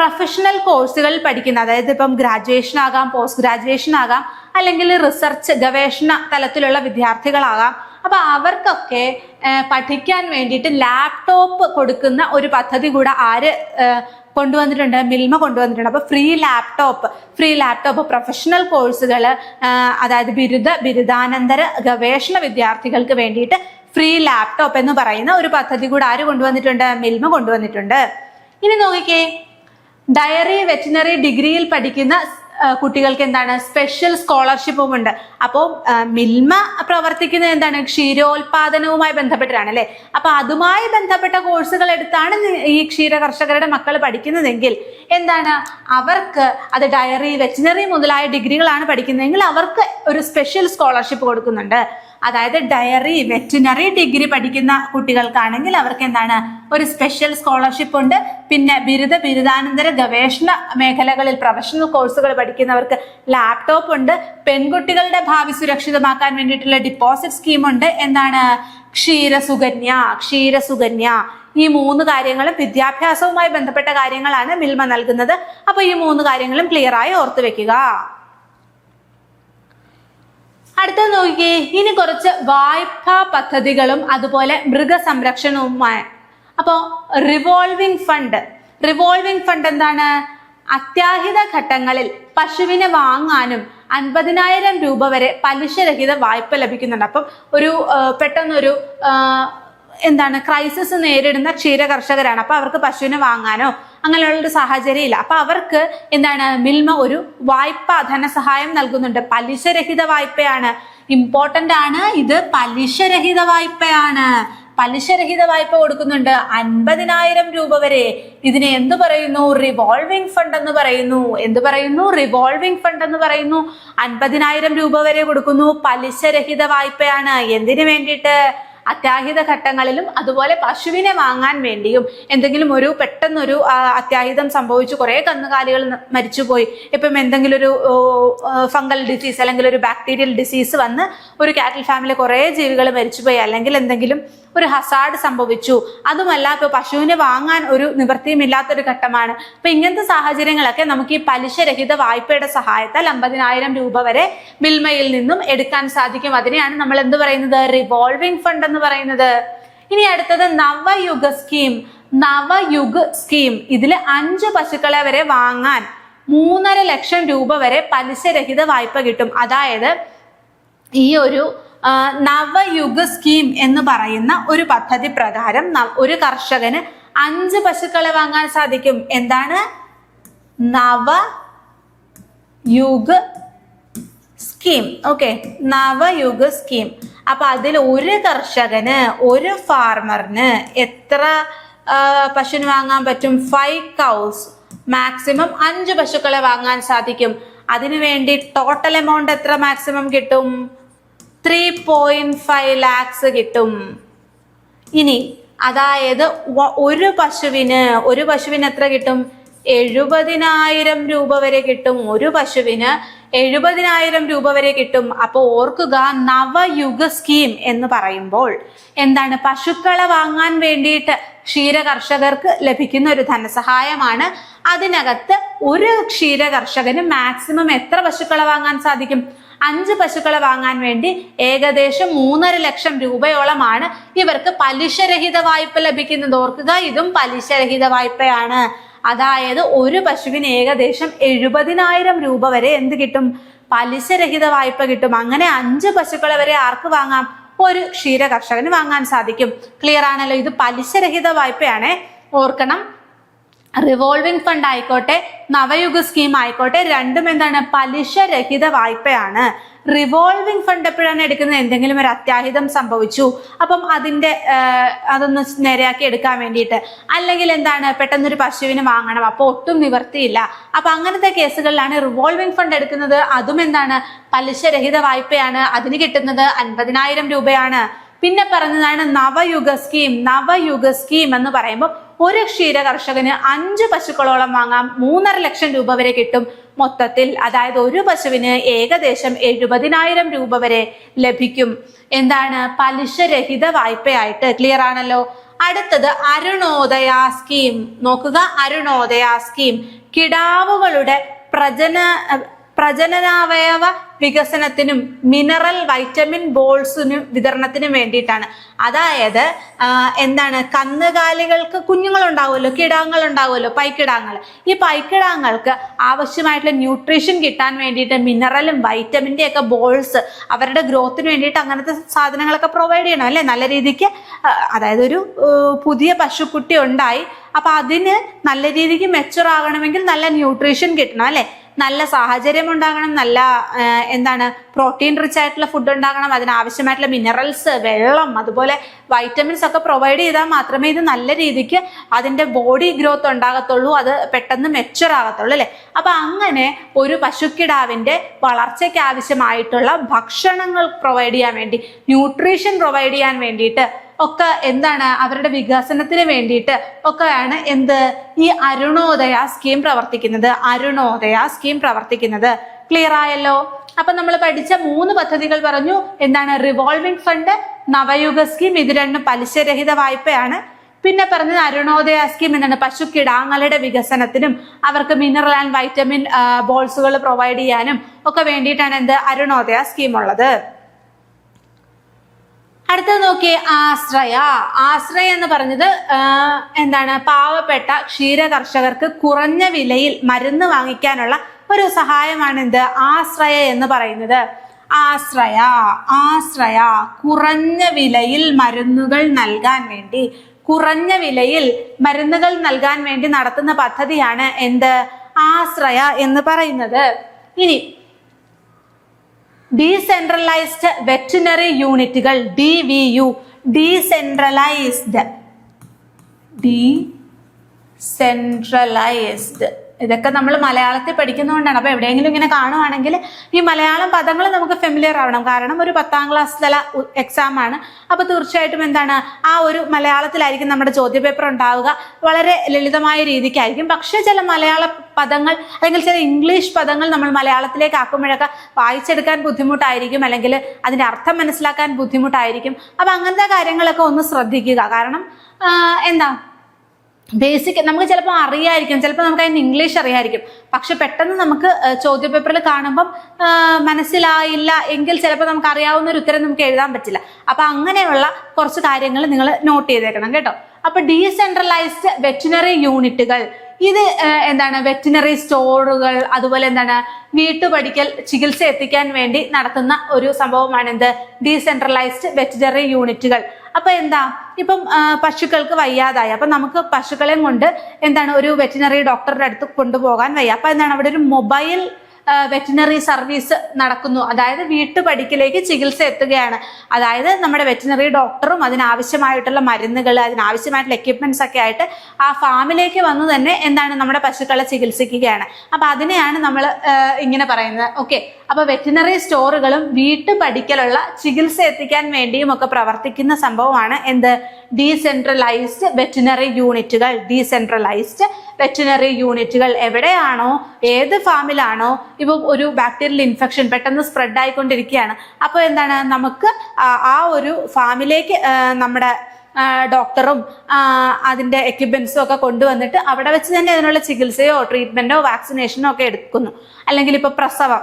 പ്രൊഫഷണൽ കോഴ്സുകൾ പഠിക്കുന്ന, അതായത് ഇപ്പം ഗ്രാജുവേഷൻ ആകാം, പോസ്റ്റ് ഗ്രാജുവേഷൻ ആകാം, അല്ലെങ്കിൽ റിസർച്ച് ഗവേഷണ തലത്തിലുള്ള വിദ്യാർത്ഥികളാകാം. അപ്പൊ അവർക്കൊക്കെ പഠിക്കാൻ വേണ്ടിയിട്ട് ലാപ്ടോപ്പ് കൊടുക്കുന്ന ഒരു പദ്ധതി കൂടെ ആര് കൊണ്ടുവന്നിട്ടുണ്ട്? മിൽമ കൊണ്ടുവന്നിട്ടുണ്ട്. അപ്പൊ ഫ്രീ ലാപ്ടോപ്പ് പ്രൊഫഷണൽ കോഴ്സുകൾ, അതായത് ബിരുദാനന്തര ഗവേഷണ വിദ്യാർത്ഥികൾക്ക് വേണ്ടിയിട്ട് ഫ്രീ ലാപ്ടോപ്പ് എന്ന് പറയുന്ന ഒരു പദ്ധതി കൂടെ ആര് കൊണ്ടുവന്നിട്ടുണ്ട്? മിൽമ കൊണ്ടുവന്നിട്ടുണ്ട്. ഇനി നോക്കിക്കേ, ഡയറി വെറ്റിനറി ഡിഗ്രിയിൽ പഠിക്കുന്ന കുട്ടികൾക്ക് എന്താണ്? സ്പെഷ്യൽ സ്കോളർഷിപ്പും ഉണ്ട്. അപ്പോൾ മിൽമ പ്രവർത്തിക്കുന്നത് എന്താണ്? ക്ഷീരോത്പാദനവുമായി ബന്ധപ്പെട്ടിട്ടാണ് അല്ലെ. അപ്പൊ അതുമായി ബന്ധപ്പെട്ട കോഴ്സുകൾ എടുത്താണ് ഈ ക്ഷീര കർഷകരുടെ മക്കൾ പഠിക്കുന്നതെങ്കിൽ എന്താണ്? അവർക്ക് അത് ഡയറി വെറ്റിനറി മുതലായ ഡിഗ്രികളാണ് പഠിക്കുന്നതെങ്കിൽ അവർക്ക് ഒരു സ്പെഷ്യൽ സ്കോളർഷിപ്പ് കൊടുക്കുന്നുണ്ട്. അതായത് ഡയറി വെറ്റിനറി ഡിഗ്രി പഠിക്കുന്ന കുട്ടികൾക്കാണെങ്കിൽ അവർക്ക് എന്താണ്? ഒരു സ്പെഷ്യൽ സ്കോളർഷിപ്പ് ഉണ്ട്. പിന്നെ ബിരുദാനന്തര ഗവേഷണ മേഖലകളിൽ പ്രൊഫഷണൽ കോഴ്സുകൾ പഠിക്കുന്നവർക്ക് ലാപ്ടോപ്പ് ഉണ്ട്. പെൺകുട്ടികളുടെ ഭാവി സുരക്ഷിതമാക്കാൻ വേണ്ടിയിട്ടുള്ള ഡിപ്പോസിറ്റ് സ്കീം ഉണ്ട്. എന്താണ്? ക്ഷീരസുകന്യ. ഈ 3 കാര്യങ്ങളും വിദ്യാഭ്യാസവുമായി ബന്ധപ്പെട്ട കാര്യങ്ങളാണ് മിൽമ നൽകുന്നത്. അപ്പൊ ഈ 3 കാര്യങ്ങളും ക്ലിയർ ആയി ഓർത്തു വെക്കുക. അടുത്ത നോക്കിയേ, ഇനി കുറച്ച് വായ്പാ പദ്ധതികളും അതുപോലെ മൃഗസംരക്ഷണവുമായ. അപ്പോ റിവോൾവിംഗ് ഫണ്ട് എന്താണ്? അത്യാഹിത ഘട്ടങ്ങളിൽ പശുവിനെ വാങ്ങാനും 50,000 രൂപ വരെ പലിശരഹിത വായ്പ ലഭിക്കുന്നുണ്ട്. അപ്പം പെട്ടെന്നൊരു ക്രൈസിസ് നേരിടുന്ന ക്ഷീര കർഷകരാണ്. അപ്പൊ അവർക്ക് പശുവിനെ വാങ്ങാനോ അങ്ങനെയുള്ളൊരു സാഹചര്യം ഇല്ല. അപ്പൊ അവർക്ക് മിൽമ ഒരു വായ്പ ധനസഹായം നൽകുന്നുണ്ട്. പലിശരഹിത വായ്പയാണ്. ഇമ്പോർട്ടന്റ് ആണ് ഇത്. പലിശരഹിത വായ്പ കൊടുക്കുന്നുണ്ട് 50,000 രൂപ വരെ. ഇതിനെ എന്ത് പറയുന്നു? റിവോൾവിംഗ് ഫണ്ട് എന്ന് പറയുന്നു. 50,000 രൂപ വരെ കൊടുക്കുന്നു. പലിശരഹിത വായ്പയാണ്. എന്തിനു വേണ്ടിയിട്ട്? അത്യാഹിത ഘട്ടങ്ങളിലും അതുപോലെ പശുവിനെ വാങ്ങാൻ വേണ്ടിയും. എന്തെങ്കിലും പെട്ടെന്നൊരു അത്യാഹിതം സംഭവിച്ചു, കുറെ കന്നുകാലികൾ മരിച്ചുപോയി, ഇപ്പം എന്തെങ്കിലും ഒരു ഫംഗൽ ഡിസീസ് അല്ലെങ്കിൽ ഒരു ബാക്ടീരിയൽ ഡിസീസ് വന്ന് ഒരു കാറ്റിൽ ഫാമിലി കുറെ ജീവികൾ മരിച്ചുപോയി, അല്ലെങ്കിൽ എന്തെങ്കിലും ഒരു ഹസാഡ് സംഭവിച്ചു, അതുമല്ല ഇപ്പൊ പശുവിനെ വാങ്ങാൻ ഒരു നിവൃത്തിയും ഇല്ലാത്തൊരു ഘട്ടമാണ്. അപ്പൊ ഇങ്ങനത്തെ സാഹചര്യങ്ങളൊക്കെ നമുക്ക് ഈ പലിശരഹിത വായ്പയുടെ സഹായത്താൽ 50,000 രൂപ വരെ മിൽമയിൽ നിന്നും എടുക്കാൻ സാധിക്കും. അതിനെയാണ് നമ്മൾ എന്ത് പറയുന്നത്? റിവോൾവിംഗ് ഫണ്ട് എന്ന് പറയുന്നത്. ഇനി അടുത്തത് നവയുഗ് സ്കീം. ഇതിൽ 5 പശുക്കളെ വരെ വാങ്ങാൻ 3.5 ലക്ഷം രൂപ വരെ പലിശരഹിത വായ്പ കിട്ടും. അതായത് ഈ ഒരു നവയുഗ് സ്കീം എന്ന് പറയുന്ന ഒരു പദ്ധതി പ്രകാരം ഒരു കർഷകന് 5 പശുക്കളെ വാങ്ങാൻ സാധിക്കും. എന്താണ്? Navayug scheme. Okay, Navayug scheme. അപ്പൊ അതിൽ ഒരു കർഷകന്, ഒരു ഫാർമറിന് എത്ര പശുവിന് വാങ്ങാൻ പറ്റും? 5 കൗസ്. മാക്സിമം 5 പശുക്കളെ വാങ്ങാൻ സാധിക്കും. അതിനുവേണ്ടി ടോട്ടൽ എമൗണ്ട് എത്ര മാക്സിമം കിട്ടും? 3.5 lakhs കിട്ടും. ഇനി അതായത് ഒരു പശുവിന് എത്ര കിട്ടും? 70,000 രൂപ വരെ കിട്ടും. ഒരു പശുവിന് 70,000 രൂപ വരെ കിട്ടും. അപ്പൊ ഓർക്കുക, നവയുഗ സ്കീം എന്ന് പറയുമ്പോൾ എന്താണ്? പശുക്കളെ വാങ്ങാൻ വേണ്ടിയിട്ട് ക്ഷീര കർഷകർക്ക് ലഭിക്കുന്ന ഒരു ധനസഹായമാണ്. അതിനകത്ത് ഒരു ക്ഷീര കർഷകന് മാക്സിമം എത്ര പശുക്കളെ വാങ്ങാൻ സാധിക്കും? 5 പശുക്കളെ വാങ്ങാൻ വേണ്ടി ഏകദേശം 3.5 ലക്ഷം രൂപയോളമാണ് ഇവർക്ക് പലിശരഹിത വായ്പ ലഭിക്കുന്നത്. ഓർക്കുക, ഇതും പലിശരഹിത വായ്പയാണ്. അതായത് ഒരു പശുവിന് ഏകദേശം 70,000 രൂപ വരെ എന്ത് കിട്ടും? പലിശരഹിത വായ്പ കിട്ടും. അങ്ങനെ 5 പശുക്കളെ വരെ ആർക്ക് വാങ്ങാം? ഒരു ക്ഷീര കർഷകന് വാങ്ങാൻ സാധിക്കും. ക്ലിയർ ആണല്ലോ? ഇത് പലിശരഹിത വായ്പയാണ്. ഓർക്കണം, റിവോൾവിംഗ് ഫണ്ട് ആയിക്കോട്ടെ നവയുഗ സ്കീം ആയിക്കോട്ടെ, രണ്ടും എന്താണ്? പലിശരഹിത വായ്പയാണ്. റിവോൾവിംഗ് ഫണ്ട് എപ്പോഴാണ് എടുക്കുന്നത്? എന്തെങ്കിലും ഒരു അത്യാഹിതം സംഭവിച്ചു, അപ്പം അതൊന്ന് നേരെയാക്കി എടുക്കാൻ വേണ്ടിയിട്ട്, അല്ലെങ്കിൽ എന്താണ് പെട്ടെന്നൊരു പശുവിന് വാങ്ങണം, അപ്പോൾ ഒട്ടും നിവർത്തിയില്ല, അപ്പൊ അങ്ങനത്തെ കേസുകളിലാണ് റിവോൾവിംഗ് ഫണ്ട് എടുക്കുന്നത്. അതും എന്താണ്? പലിശരഹിത വായ്പയാണ്. അതിന് കിട്ടുന്നത് 50,000 രൂപയാണ്. പിന്നെ പറഞ്ഞതാണ് നവയുഗ സ്കീം. നവയുഗ സ്കീം എന്ന് പറയുമ്പോൾ ഒരു ക്ഷീര കർഷകന് 5 പശുക്കളോളം വാങ്ങാം, 3.5 ലക്ഷം രൂപ വരെ കിട്ടും മൊത്തത്തിൽ. അതായത് ഒരു പശുവിന് ഏകദേശം 70,000 രൂപ വരെ ലഭിക്കും. എന്താണ്? പലിശരഹിത വായ്പയായിട്ട്. ക്ലിയർ ആണല്ലോ? അടുത്തത് അരുണോദയ സ്കീം. നോക്കുക, അരുണോദയ സ്കീം കിടാവുകളുടെ പ്രജനനാവയവ വികസനത്തിനും മിനറൽ വൈറ്റമിൻ ബോൾസിനും വിതരണത്തിനും വേണ്ടിയിട്ടാണ്. അതായത് എന്താണ്, കന്നുകാലികൾക്ക് കുഞ്ഞുങ്ങൾ ഉണ്ടാവുമല്ലോ, കിടാങ്ങൾ ഉണ്ടാവുമല്ലോ, പൈക്കിടാങ്ങൾ. ഈ പൈക്കിടാങ്ങൾക്ക് ആവശ്യമായിട്ടുള്ള ന്യൂട്രീഷൻ കിട്ടാൻ വേണ്ടിയിട്ട് മിനറലും വൈറ്റമിൻ്റെ ഒക്കെ ബോൾസ് അവരുടെ ഗ്രോത്തിന് വേണ്ടിയിട്ട് അങ്ങനത്തെ സാധനങ്ങളൊക്കെ പ്രൊവൈഡ് ചെയ്യണം അല്ലേ, നല്ല രീതിക്ക്. അതായത് ഒരു പുതിയ പശുക്കുട്ടി ഉണ്ടായി, അപ്പൊ അതിന് നല്ല രീതിക്ക് മെച്ചുവർ ആകണമെങ്കിൽ നല്ല ന്യൂട്രീഷൻ കിട്ടണം അല്ലെ, നല്ല സാഹചര്യം ഉണ്ടാകണം, നല്ല എന്താണ് പ്രോട്ടീൻ റിച്ച് ആയിട്ടുള്ള ഫുഡ് ഉണ്ടാകണം, അതിനാവശ്യമായിട്ടുള്ള മിനറൽസ്, വെള്ളം, അതുപോലെ വൈറ്റമിൻസ് ഒക്കെ പ്രൊവൈഡ് ചെയ്താൽ മാത്രമേ ഇത് നല്ല രീതിക്ക് അതിന്റെ ബോഡി ഗ്രോത്ത് ഉണ്ടാകത്തുള്ളൂ, അത് പെട്ടെന്ന് മെച്ചുവർ ആകത്തുള്ളൂ അല്ലെ. അപ്പൊ അങ്ങനെ ഒരു പശുക്കിടാവിന്റെ വളർച്ചയ്ക്ക് ആവശ്യമായിട്ടുള്ള ഭക്ഷണങ്ങൾ പ്രൊവൈഡ് ചെയ്യാൻ വേണ്ടി, ന്യൂട്രീഷൻ പ്രൊവൈഡ് ചെയ്യാൻ വേണ്ടിയിട്ട് ഒക്കെ എന്താണ്, അവരുടെ വികസനത്തിന് വേണ്ടിയിട്ട് ഒക്കെയാണ് എന്ത്, ഈ അരുണോദയ സ്കീം പ്രവർത്തിക്കുന്നത്. അരുണോദയ സ്കീം പ്രവർത്തിക്കുന്നത്. ക്ലിയർ ആയല്ലോ? അപ്പൊ നമ്മൾ പഠിച്ച 3 പദ്ധതികൾ പറഞ്ഞു. എന്താണ്, റിവോൾവിംഗ് ഫണ്ട്, നവയുഗ സ്കീം, ഇത് രണ്ടും പലിശരഹിത വായ്പയാണ്. പിന്നെ പറഞ്ഞത് അരുണോദയ സ്കീം എന്താണ്, പശുക്കിടാങ്ങളുടെ വികസനത്തിനും അവർക്ക് മിനറൽ ആൻഡ് വൈറ്റമിൻ ബോൾസുകൾ പ്രൊവൈഡ് ചെയ്യാനും ഒക്കെ വേണ്ടിയിട്ടാണ് എന്ത്, അരുണോദയ സ്കീം ഉള്ളത്. അടുത്തത് നോക്കിയേ, ആശ്രയ. ആശ്രയ എന്ന് പറഞ്ഞത് എന്താണ്, പാവപ്പെട്ട ക്ഷീര കർഷകർക്ക് കുറഞ്ഞ വിലയിൽ മരുന്ന് വാങ്ങിക്കാനുള്ള ഒരു സഹായമാണ് എന്ത്, ആശ്രയ എന്ന് പറയുന്നത്. ആശ്രയ, ആശ്രയ കുറഞ്ഞ വിലയിൽ മരുന്നുകൾ നൽകാൻ വേണ്ടി, കുറഞ്ഞ വിലയിൽ മരുന്നുകൾ നൽകാൻ വേണ്ടി നടത്തുന്ന പദ്ധതിയാണ് എന്ത്, ആശ്രയ എന്ന് പറയുന്നത്. ഇനി ഡീസെൻട്രലൈസ്ഡ് വെറ്റിനറി യൂണിറ്റുകൾ, DVU, ഡീസെൻട്രലൈസ്ഡ്, ഇതൊക്കെ നമ്മൾ മലയാളത്തിൽ പഠിക്കുന്നതുകൊണ്ടാണ്. അപ്പൊ എവിടെയെങ്കിലും ഇങ്ങനെ കാണുവാണെങ്കിൽ ഈ മലയാളം പദങ്ങൾ നമുക്ക് ഫെമിലിയർ ആവണം. കാരണം ഒരു 10ാം ക്ലാസ് തല എക്സാം ആണ്. അപ്പൊ തീർച്ചയായിട്ടും എന്താണ്, ആ ഒരു മലയാളത്തിലായിരിക്കും നമ്മുടെ ചോദ്യപേപ്പർ ഉണ്ടാവുക. വളരെ ലളിതമായ രീതിക്കായിരിക്കും. പക്ഷെ ചില മലയാള പദങ്ങൾ അല്ലെങ്കിൽ ചില ഇംഗ്ലീഷ് പദങ്ങൾ നമ്മൾ മലയാളത്തിലേക്ക് ആക്കുമ്പോഴൊക്കെ വായിച്ചെടുക്കാൻ ബുദ്ധിമുട്ടായിരിക്കും, അല്ലെങ്കിൽ അതിന്റെ അർത്ഥം മനസ്സിലാക്കാൻ ബുദ്ധിമുട്ടായിരിക്കും. അപ്പൊ അങ്ങനത്തെ കാര്യങ്ങളൊക്കെ ഒന്ന് ശ്രദ്ധിക്കുക. കാരണം എന്താ, ബേസിക് നമുക്ക് ചിലപ്പോൾ അറിയായിരിക്കും, ചിലപ്പോൾ നമുക്ക് അതിന് ഇംഗ്ലീഷ് അറിയായിരിക്കും, പക്ഷെ പെട്ടെന്ന് നമുക്ക് ചോദ്യപേപ്പറിൽ കാണുമ്പം മനസ്സിലായില്ല എങ്കിൽ ചിലപ്പോൾ നമുക്ക് അറിയാവുന്ന ഒരു ഉത്തരം നമുക്ക് എഴുതാൻ പറ്റില്ല. അപ്പൊ അങ്ങനെയുള്ള കുറച്ച് കാര്യങ്ങൾ നിങ്ങൾ നോട്ട് ചെയ്തേക്കണം കേട്ടോ. അപ്പൊ ഡീസെൻട്രലൈസ്ഡ് വെറ്റിനറി യൂണിറ്റുകൾ, ഇത് എന്താണ്, വെറ്റിനറി സ്റ്റോറുകൾ, അതുപോലെ എന്താണ് വീട്ടുപടിക്കൽ ചികിത്സ എത്തിക്കാൻ വേണ്ടി നടത്തുന്ന ഒരു സംഭവമാണ് എന്ത്, ഡീസെൻട്രലൈസ്ഡ് വെറ്റിനറി യൂണിറ്റുകൾ. അപ്പൊ എന്താ, ഇപ്പം പശുക്കൾക്ക് വയ്യാതായി, അപ്പൊ നമുക്ക് പശുക്കളെയും കൊണ്ട് എന്താണ് ഒരു വെറ്റിനറി ഡോക്ടറുടെ അടുത്ത് കൊണ്ടുപോകാൻ വയ്യ. അപ്പൊ എന്താണ്, അവിടെ ഒരു മൊബൈൽ വെറ്റിനറി സർവീസ് നടക്കുന്നു. അതായത് വീട്ടുപടിക്കലേക്ക് ചികിത്സ എത്തുകയാണ്. അതായത് നമ്മുടെ വെറ്റിനറി ഡോക്ടറും അതിനാവശ്യമായിട്ടുള്ള മരുന്നുകൾ, അതിനാവശ്യമായിട്ടുള്ള എക്യുപ്മെന്റ്സ് ഒക്കെ ആയിട്ട് ആ ഫാമിലേക്ക് വന്ന് തന്നെ എന്താണ് നമ്മുടെ പശുക്കളെ ചികിത്സിക്കുകയാണ്. അപ്പൊ അതിനെയാണ് നമ്മൾ ഇങ്ങനെ പറയുന്നത്. ഓക്കെ, അപ്പൊ വെറ്റിനറി സ്റ്റോറുകളും വീട്ടുപടിക്കലുള്ള ചികിത്സ എത്തിക്കാൻ വേണ്ടിയും ഒക്കെ പ്രവർത്തിക്കുന്ന സംഭവമാണ് എന്ത്, ഡീസെൻട്രലൈസ്ഡ് വെറ്റിനറി യൂണിറ്റുകൾ. ഡീസെൻട്രലൈസ്ഡ് വെറ്റിനറി യൂണിറ്റുകൾ എവിടെയാണോ, ഏത് ഫാമിലാണോ ഇപ്പൊ ഒരു ബാക്ടീരിയൽ ഇൻഫെക്ഷൻ പെട്ടെന്ന് സ്പ്രെഡ് ആയിക്കൊണ്ടിരിക്കുകയാണ്, അപ്പോൾ എന്താണ്, നമുക്ക് ആ ഒരു ഫാമിലേക്ക് നമ്മുടെ ഡോക്ടറും അതിന്റെ എക്യുപ്മെന്റ്സും ഒക്കെ കൊണ്ടുവന്നിട്ട് അവിടെ വെച്ച് തന്നെ അതിനുള്ള ചികിത്സയോ ട്രീറ്റ്മെന്റോ വാക്സിനേഷനോ ഒക്കെ എടുക്കുന്നു. അല്ലെങ്കിൽ ഇപ്പൊ പ്രസവം,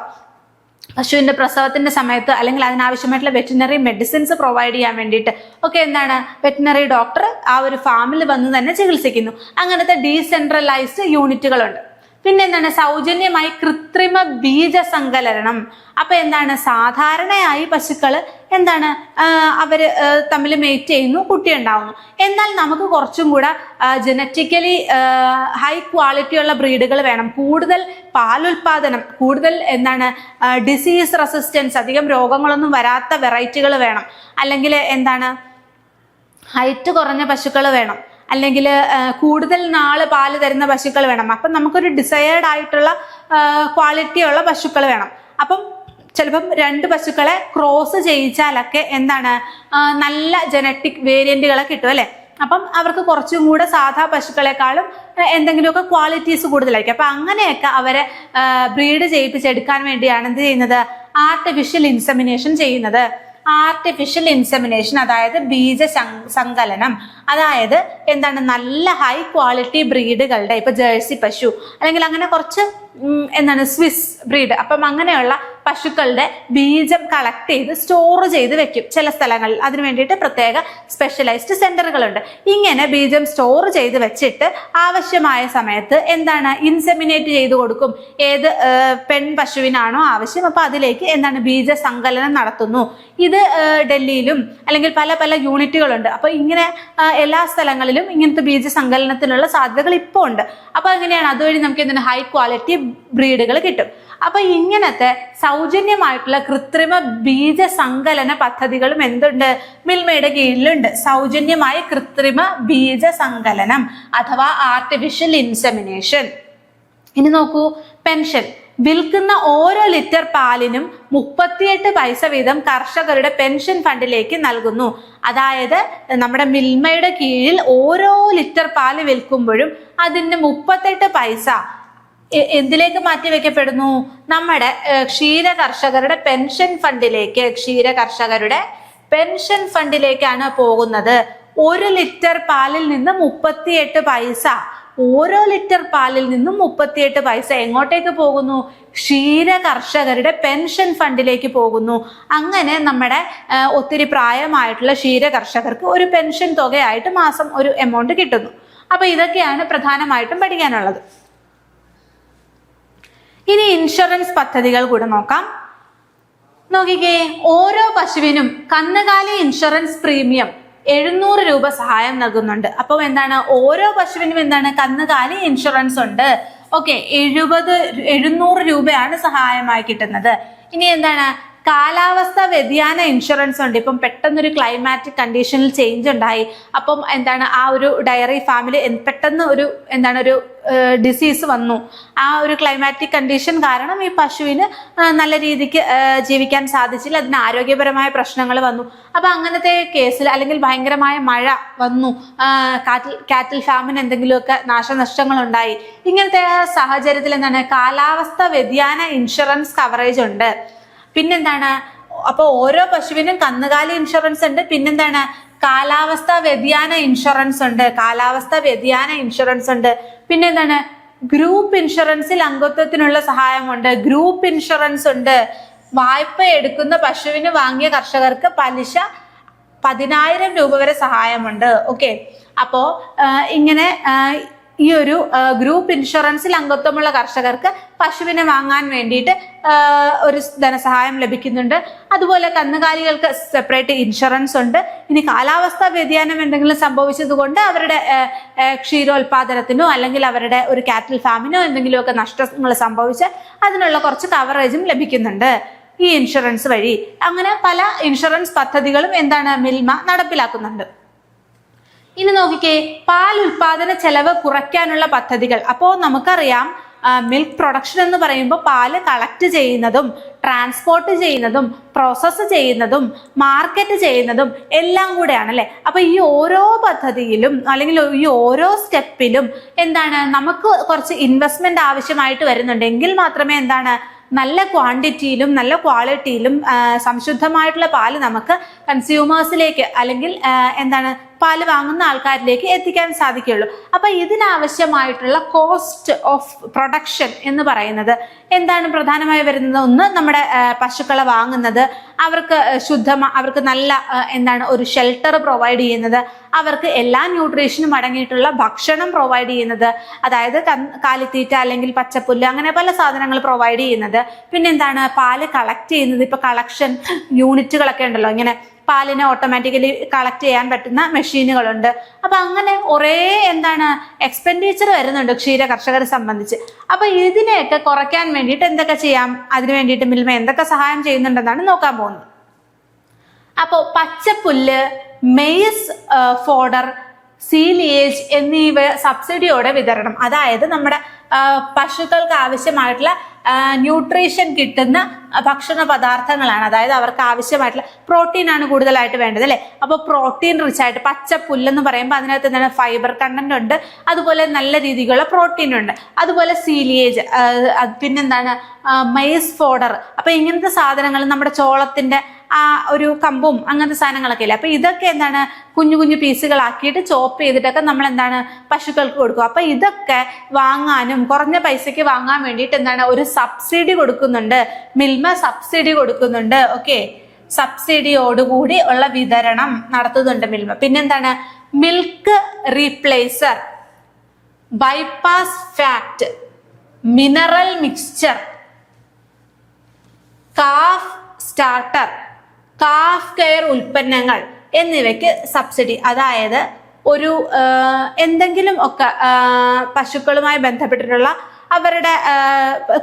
പശുവിന്റെ പ്രസവത്തിന്റെ സമയത്ത് അല്ലെങ്കിൽ അതിനാവശ്യമായിട്ടുള്ള വെറ്റിനറി മെഡിസിൻസ് പ്രൊവൈഡ് ചെയ്യാൻ വേണ്ടിയിട്ട് ഒക്കെ എന്താണ്, വെറ്റിനറി ഡോക്ടർ ആ ഒരു ഫാമിൽ വന്ന് തന്നെ ചികിത്സിക്കുന്നു. അങ്ങനത്തെ ഡീസെൻട്രലൈസ്ഡ് യൂണിറ്റുകളുണ്ട്. പിന്നെ എന്താണ്, സൗജന്യമായി കൃത്രിമ ബീജസങ്കലനം. അപ്പൊ എന്താണ്, സാധാരണയായി പശുക്കള് എന്താണ് അവര് തമ്മിൽ മേറ്റ് ചെയ്യുന്നു, കുട്ടി ഉണ്ടാവുന്നു. എന്നാൽ നമുക്ക് കുറച്ചും കൂടെ ജനറ്റിക്കലി ഹൈ ക്വാളിറ്റിയുള്ള ബ്രീഡുകൾ വേണം, കൂടുതൽ പാലുൽപാദനം, കൂടുതൽ എന്താണ് ഡിസീസ് റെസിസ്റ്റൻസ്, അധികം രോഗങ്ങളൊന്നും വരാത്ത വെറൈറ്റികൾ വേണം. അല്ലെങ്കിൽ എന്താണ് ഹൈറ്റ് കുറഞ്ഞ പശുക്കൾ വേണം, അല്ലെങ്കിൽ കൂടുതൽ നാള് പാല് തരുന്ന പശുക്കൾ വേണം. അപ്പം നമുക്കൊരു ഡിസയേർഡ് ആയിട്ടുള്ള ക്വാളിറ്റിയുള്ള പശുക്കൾ വേണം. അപ്പം ചിലപ്പം 2 പശുക്കളെ ക്രോസ് ചെയ്യിച്ചാലൊക്കെ എന്താണ് നല്ല ജനറ്റിക് വേരിയന്റുകളെ കിട്ടും അല്ലെ. അപ്പം അവർക്ക് കുറച്ചും കൂടെ സാധാ പശുക്കളെക്കാളും എന്തെങ്കിലുമൊക്കെ ക്വാളിറ്റീസ് കൂടുതലായിരിക്കും. അപ്പൊ അങ്ങനെയൊക്കെ അവരെ ബ്രീഡ് ചെയ്യിപ്പിച്ചെടുക്കാൻ വേണ്ടിയാണ് എന്ത് ചെയ്യുന്നത്, ആർട്ടിഫിഷ്യൽ ഇൻസെമിനേഷൻ ചെയ്യുന്നത്. ആർട്ടിഫിഷ്യൽ ഇൻസെമിനേഷൻ, അതായത് ബീജ സങ്കലനം. അതായത് എന്താണ്, നല്ല ഹൈ ക്വാളിറ്റി ബ്രീഡുകളുടെ, ഇപ്പൊ ജേഴ്സി പശു അല്ലെങ്കിൽ അങ്ങനെ കുറച്ച് എന്താണ് സ്വിസ് ബ്രീഡ്, അപ്പം അങ്ങനെയുള്ള പശുക്കളുടെ ബീജം കളക്ട് ചെയ്ത് സ്റ്റോർ ചെയ്ത് വെക്കും ചില സ്ഥലങ്ങളിൽ. അതിന് വേണ്ടിയിട്ട് പ്രത്യേക സ്പെഷ്യലൈസ്ഡ് സെന്ററുകളുണ്ട്. ഇങ്ങനെ ബീജം സ്റ്റോർ ചെയ്ത് വെച്ചിട്ട് ആവശ്യമായ സമയത്ത് എന്താണ് ഇൻസെമിനേറ്റ് ചെയ്ത് കൊടുക്കും. ഏത് പെൺ പശുവിനാണോ ആവശ്യം, അപ്പൊ അതിലേക്ക് എന്താണ് ബീജ സങ്കലനം നടത്തുന്നു. ഇത് ഡൽഹിയിലും അല്ലെങ്കിൽ പല പല യൂണിറ്റുകളുണ്ട്. അപ്പൊ ഇങ്ങനെ എല്ലാ സ്ഥലങ്ങളിലും ഇങ്ങനത്തെ ബീജ സങ്കലനത്തിനുള്ള സാധ്യതകൾ ഇപ്പോൾ ഉണ്ട്. അപ്പൊ എങ്ങനെയാണ്, അതുവഴി നമുക്ക് എന്താണ് ഹൈ ക്വാളിറ്റി ബ്രീഡുകൾ കിട്ടും. അപ്പൊ ഇങ്ങനത്തെ സൗജന്യമായിട്ടുള്ള കൃത്രിമ ബീജ സങ്കലന പദ്ധതികളും എന്തുണ്ട്, മിൽമയുടെ കീഴിലുണ്ട്. സൗജന്യമായ കൃത്രിമ ബീജ സങ്കലനം അഥവാ ആർട്ടിഫിഷ്യൽ ഇൻസെമിനേഷൻ. ഇനി നോക്കൂ, പെൻഷൻ. വിൽക്കുന്ന ഓരോ ലിറ്റർ പാലിനും 38 പൈസ വീതം കർഷകരുടെ പെൻഷൻ ഫണ്ടിലേക്ക് നൽകുന്നു. അതായത് നമ്മുടെ മിൽമയുടെ കീഴിൽ ഓരോ ലിറ്റർ പാല് വിൽക്കുമ്പോഴും അതിന് 38 പൈസ എന്തിലേക്ക് മാറ്റിവെക്കപ്പെടുന്നു, നമ്മുടെ ക്ഷീര കർഷകരുടെ പെൻഷൻ ഫണ്ടിലേക്ക്. ക്ഷീര കർഷകരുടെ പെൻഷൻ ഫണ്ടിലേക്കാണ് പോകുന്നത്. 1 ലിറ്റർ പാലിൽ നിന്ന് 38 പൈസ, ഓരോ ലിറ്റർ പാലിൽ നിന്നും 38 പൈസ എങ്ങോട്ടേക്ക് പോകുന്നു, ക്ഷീര കർഷകരുടെ പെൻഷൻ ഫണ്ടിലേക്ക് പോകുന്നു. അങ്ങനെ നമ്മുടെ ഒത്തിരി പ്രായമായിട്ടുള്ള ക്ഷീര കർഷകർക്ക് ഒരു പെൻഷൻ തുകയായിട്ട് മാസം ഒരു എമൗണ്ട് കിട്ടുന്നു. അപ്പൊ ഇതൊക്കെയാണ് പ്രധാനമായിട്ടും പഠിക്കാനുള്ളത്. ഇനി ഇൻഷുറൻസ് പദ്ധതികൾ കൂടെ നോക്കാം. നോക്കിക്കേ, ഓരോ പശുവിനും കന്നുകാലി ഇൻഷുറൻസ് പ്രീമിയം 700 രൂപ സഹായം നൽകുന്നുണ്ട്. അപ്പം എന്താണ്, ഓരോ പശുവിനും എന്താണ് കന്നുകാലി ഇൻഷുറൻസ് ഉണ്ട്. ഓക്കെ, 700 രൂപയാണ് സഹായമായി കിട്ടുന്നത്. ഇനി എന്താണ്, കാലാവസ്ഥ വ്യതിയാന ഇൻഷുറൻസ് ഉണ്ട്. ഇപ്പം പെട്ടെന്നൊരു ക്ലൈമാറ്റിക് കണ്ടീഷനിൽ ചേഞ്ച് ഉണ്ടായി, അപ്പം എന്താണ് ആ ഒരു ഡയറി ഫാമിൽ പെട്ടെന്ന് ഒരു ഡിസീസ് വന്നു. ആ ഒരു ക്ലൈമാറ്റിക് കണ്ടീഷൻ കാരണം ഈ പശുവിന് നല്ല രീതിക്ക് ജീവിക്കാൻ സാധിച്ചില്ല, അതിന് ആരോഗ്യപരമായ പ്രശ്നങ്ങൾ വന്നു. അപ്പൊ അങ്ങനത്തെ കേസിൽ അല്ലെങ്കിൽ ഭയങ്കരമായ മഴ വന്നു, കാറ്റിൽ ഫാമിന് എന്തെങ്കിലുമൊക്കെ നാശനഷ്ടങ്ങൾ ഉണ്ടായി. ഇങ്ങനത്തെ സാഹചര്യത്തിൽ എന്താണ് കാലാവസ്ഥ വ്യതിയാന ഇൻഷുറൻസ് കവറേജ് ഉണ്ട്. പിന്നെന്താണ്, അപ്പൊ ഓരോ പശുവിനും കന്നുകാലി ഇൻഷുറൻസ് ഉണ്ട്. പിന്നെന്താണ്, കാലാവസ്ഥ വ്യതിയാന ഇൻഷുറൻസ് ഉണ്ട്. കാലാവസ്ഥ വ്യതിയാന ഇൻഷുറൻസ് ഉണ്ട്. പിന്നെന്താണ്, ഗ്രൂപ്പ് ഇൻഷുറൻസിൽ അംഗത്വത്തിനുള്ള സഹായമുണ്ട്. ഗ്രൂപ്പ് ഇൻഷുറൻസ് ഉണ്ട്. വായ്പ എടുക്കുന്ന പശുവിന് വാങ്ങിയ കർഷകർക്ക് പലിശ 10,000 രൂപ വരെ സഹായമുണ്ട്. ഓക്കെ, അപ്പോ ഇങ്ങനെ ഈ ഒരു ഗ്രൂപ്പ് ഇൻഷുറൻസിൽ അംഗത്വമുള്ള കർഷകർക്ക് പശുവിനെ വാങ്ങാൻ വേണ്ടിയിട്ട് ഒരു ധനസഹായം ലഭിക്കുന്നുണ്ട്. അതുപോലെ കന്നുകാലികൾക്ക് സെപ്പറേറ്റ് ഇൻഷുറൻസ് ഉണ്ട്. ഇനി കാലാവസ്ഥാ വ്യതിയാനം എന്തെങ്കിലും സംഭവിച്ചത് കൊണ്ട് അവരുടെ ക്ഷീരോത്പാദനത്തിനോ അല്ലെങ്കിൽ അവരുടെ ഒരു കാറ്റിൽ ഫാമിനോ എന്തെങ്കിലുമൊക്കെ നഷ്ടങ്ങൾ സംഭവിച്ചാൽ അതിനുള്ള കുറച്ച് കവറേജും ലഭിക്കുന്നുണ്ട് ഈ ഇൻഷുറൻസ് വഴി. അങ്ങനെ പല ഇൻഷുറൻസ് പദ്ധതികളും എന്താണ് മിൽമ നടപ്പിലാക്കുന്നുണ്ട്. ഇനി നോക്കിക്കേ, പാൽ ഉൽപാദന ചെലവ് കുറയ്ക്കാനുള്ള പദ്ധതികൾ. അപ്പോൾ നമുക്കറിയാം മിൽക്ക് പ്രൊഡക്ഷൻ എന്ന് പറയുമ്പോൾ പാല് കളക്ട് ചെയ്യുന്നതും ട്രാൻസ്പോർട്ട് ചെയ്യുന്നതും പ്രോസസ്സ് ചെയ്യുന്നതും മാർക്കറ്റ് ചെയ്യുന്നതും എല്ലാം കൂടെയാണ് അല്ലെ. അപ്പൊ ഈ ഓരോ പദ്ധതിയിലും അല്ലെങ്കിൽ ഈ ഓരോ സ്റ്റെപ്പിലും എന്താണ് നമുക്ക് കുറച്ച് ഇൻവെസ്റ്റ്മെന്റ് ആവശ്യമായിട്ട് വരുന്നുണ്ടെങ്കിൽ മാത്രമേ എന്താണ് നല്ല ക്വാണ്ടിറ്റിയിലും നല്ല ക്വാളിറ്റിയിലും സംശുദ്ധമായിട്ടുള്ള പാല് നമുക്ക് കൺസ്യൂമേഴ്സിലേക്ക് അല്ലെങ്കിൽ എന്താണ് പാല് വാങ്ങുന്ന ആൾക്കാരിലേക്ക് എത്തിക്കാൻ സാധിക്കുകയുള്ളൂ. അപ്പൊ ഇതിനാവശ്യമായിട്ടുള്ള കോസ്റ്റ് ഓഫ് പ്രൊഡക്ഷൻ എന്ന് പറയുന്നത് എന്താണ് പ്രധാനമായി വരുന്നത്? ഒന്ന്, നമ്മുടെ പശുക്കളെ വാങ്ങുന്നത്, അവർക്ക് അവർക്ക് നല്ല എന്താണ് ഒരു ഷെൽട്ടർ പ്രൊവൈഡ് ചെയ്യുന്നത്, അവർക്ക് എല്ലാ ന്യൂട്രീഷനും അടങ്ങിയിട്ടുള്ള ഭക്ഷണം പ്രൊവൈഡ് ചെയ്യുന്നത്, അതായത് കാലിത്തീറ്റ അല്ലെങ്കിൽ പച്ചപ്പുല്ല് അങ്ങനെ പല സാധനങ്ങൾ പ്രൊവൈഡ് ചെയ്യുന്നത്. പിന്നെന്താണ് പാല് കളക്ട് ചെയ്യുന്നത്. ഇപ്പൊ കളക്ഷൻ യൂണിറ്റുകളൊക്കെ ഉണ്ടല്ലോ, ഇങ്ങനെ പാലിനെ ഓട്ടോമാറ്റിക്കലി കളക്ട് ചെയ്യാൻ പറ്റുന്ന മെഷീനുകളുണ്ട്. അപ്പൊ അങ്ങനെ കുറേ എന്താണ് എക്സ്പെൻഡിച്ചർ വരുന്നുണ്ട് ക്ഷീര കർഷകരെ സംബന്ധിച്ച്. അപ്പൊ ഇതിനെയൊക്കെ കുറയ്ക്കാൻ വേണ്ടിയിട്ട് എന്തൊക്കെ ചെയ്യാം, അതിനു വേണ്ടിയിട്ട് മിൽമ എന്തൊക്കെ സഹായം ചെയ്യുന്നുണ്ടെന്നാണ് നോക്കാൻ പോകുന്നത്. അപ്പോൾ പച്ചപ്പുല്ല്, മെയ്സ് ഫോഡർ, സീലിയേജ് എന്നിവ സബ്സിഡിയോടെ വിതരണം. അതായത് നമ്മുടെ പശുക്കൾക്ക് ആവശ്യമായിട്ടുള്ള ന്യൂട്രീഷൻ കിട്ടുന്ന ഭക്ഷണ പദാർത്ഥങ്ങളാണ്. അതായത് അവർക്ക് ആവശ്യമായിട്ടുള്ള പ്രോട്ടീനാണ് കൂടുതലായിട്ട് വേണ്ടത് അല്ലെ. അപ്പൊ പ്രോട്ടീൻ റിച്ച് ആയിട്ട് പച്ചപ്പുല്ലെന്ന് പറയുമ്പോൾ അതിനകത്ത് എന്താണ് ഫൈബർ കണ്ടന്റ് ഉണ്ട്, അതുപോലെ നല്ല രീതിയിലുള്ള പ്രോട്ടീൻ ഉണ്ട്, അതുപോലെ സീലിയേജ്, പിന്നെന്താണ് മെയ്സ് ഫോഡർ. അപ്പൊ ഇങ്ങനത്തെ സാധനങ്ങൾ നമ്മുടെ ചോളത്തിന്റെ ആ ഒരു കമ്പും അങ്ങനത്തെ സാധനങ്ങളൊക്കെ ഇല്ലേ. അപ്പൊ ഇതൊക്കെ എന്താണ് കുഞ്ഞു കുഞ്ഞു പീസുകളാക്കിയിട്ട് ചോപ്പ് ചെയ്തിട്ടൊക്കെ നമ്മൾ എന്താണ് പശുക്കൾക്ക് കൊടുക്കും. അപ്പൊ ഇതൊക്കെ വാങ്ങാനും കുറഞ്ഞ പൈസക്ക് വാങ്ങാൻ വേണ്ടിയിട്ട് എന്താണ് ഒരു സബ്സിഡി കൊടുക്കുന്നുണ്ട്. മിൽമ സബ്സിഡി കൊടുക്കുന്നുണ്ട്. ഓക്കെ, സബ്സിഡിയോടുകൂടി ഉള്ള വിതരണം നടത്തുന്നുണ്ട് മിൽമ. പിന്നെന്താണ് milk replacer, bypass fat, mineral mixture, calf starter, calf care ഉൽപ്പന്നങ്ങൾ എന്നിവയ്ക്ക് സബ്സിഡി. അതായത് ഒരു എന്തെങ്കിലും ഒക്കെ പശുക്കളുമായി ബന്ധപ്പെട്ടിട്ടുള്ള അവരുടെ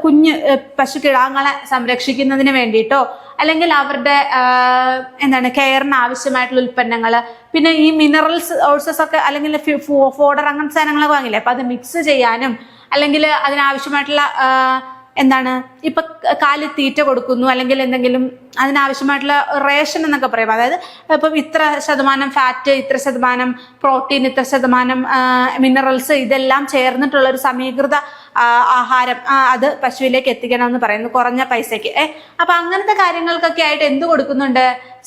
കുഞ്ഞ് പശുക്കിടാങ്ങളെ സംരക്ഷിക്കുന്നതിന് വേണ്ടിയിട്ടോ അല്ലെങ്കിൽ അവരുടെ എന്താണ് കെയറിന് ആവശ്യമായിട്ടുള്ള ഉൽപ്പന്നങ്ങൾ, പിന്നെ ഈ മിനറൽസ് ഓൾസസ് ഒക്കെ അല്ലെങ്കിൽ ഫോഡർ അങ്ങനത്തെ സാധനങ്ങളൊക്കെ വാങ്ങില്ലേ, അപ്പൊ അത് മിക്സ് ചെയ്യാനും അല്ലെങ്കിൽ അതിനാവശ്യമായിട്ടുള്ള എന്താണ് ഇപ്പൊ കാലിത്തീറ്റ കൊടുക്കുന്നു അല്ലെങ്കിൽ എന്തെങ്കിലും അതിനാവശ്യമായിട്ടുള്ള റേഷൻ എന്നൊക്കെ പറയും. അതായത് ഇപ്പം ഇത്ര ശതമാനം ഫാറ്റ്, ഇത്ര ശതമാനം പ്രോട്ടീൻ, ഇത്ര ശതമാനം മിനറൽസ് ഇതെല്ലാം ചേർന്നിട്ടുള്ള ഒരു സമീകൃത ആഹാരം അത് പശുവിലേക്ക് എത്തിക്കണം എന്ന് പറയുന്നു കുറഞ്ഞ പൈസക്ക്. അപ്പൊ അങ്ങനത്തെ കാര്യങ്ങൾക്കൊക്കെ ആയിട്ട് എന്ത് കൊടുക്കുന്നുണ്ട്?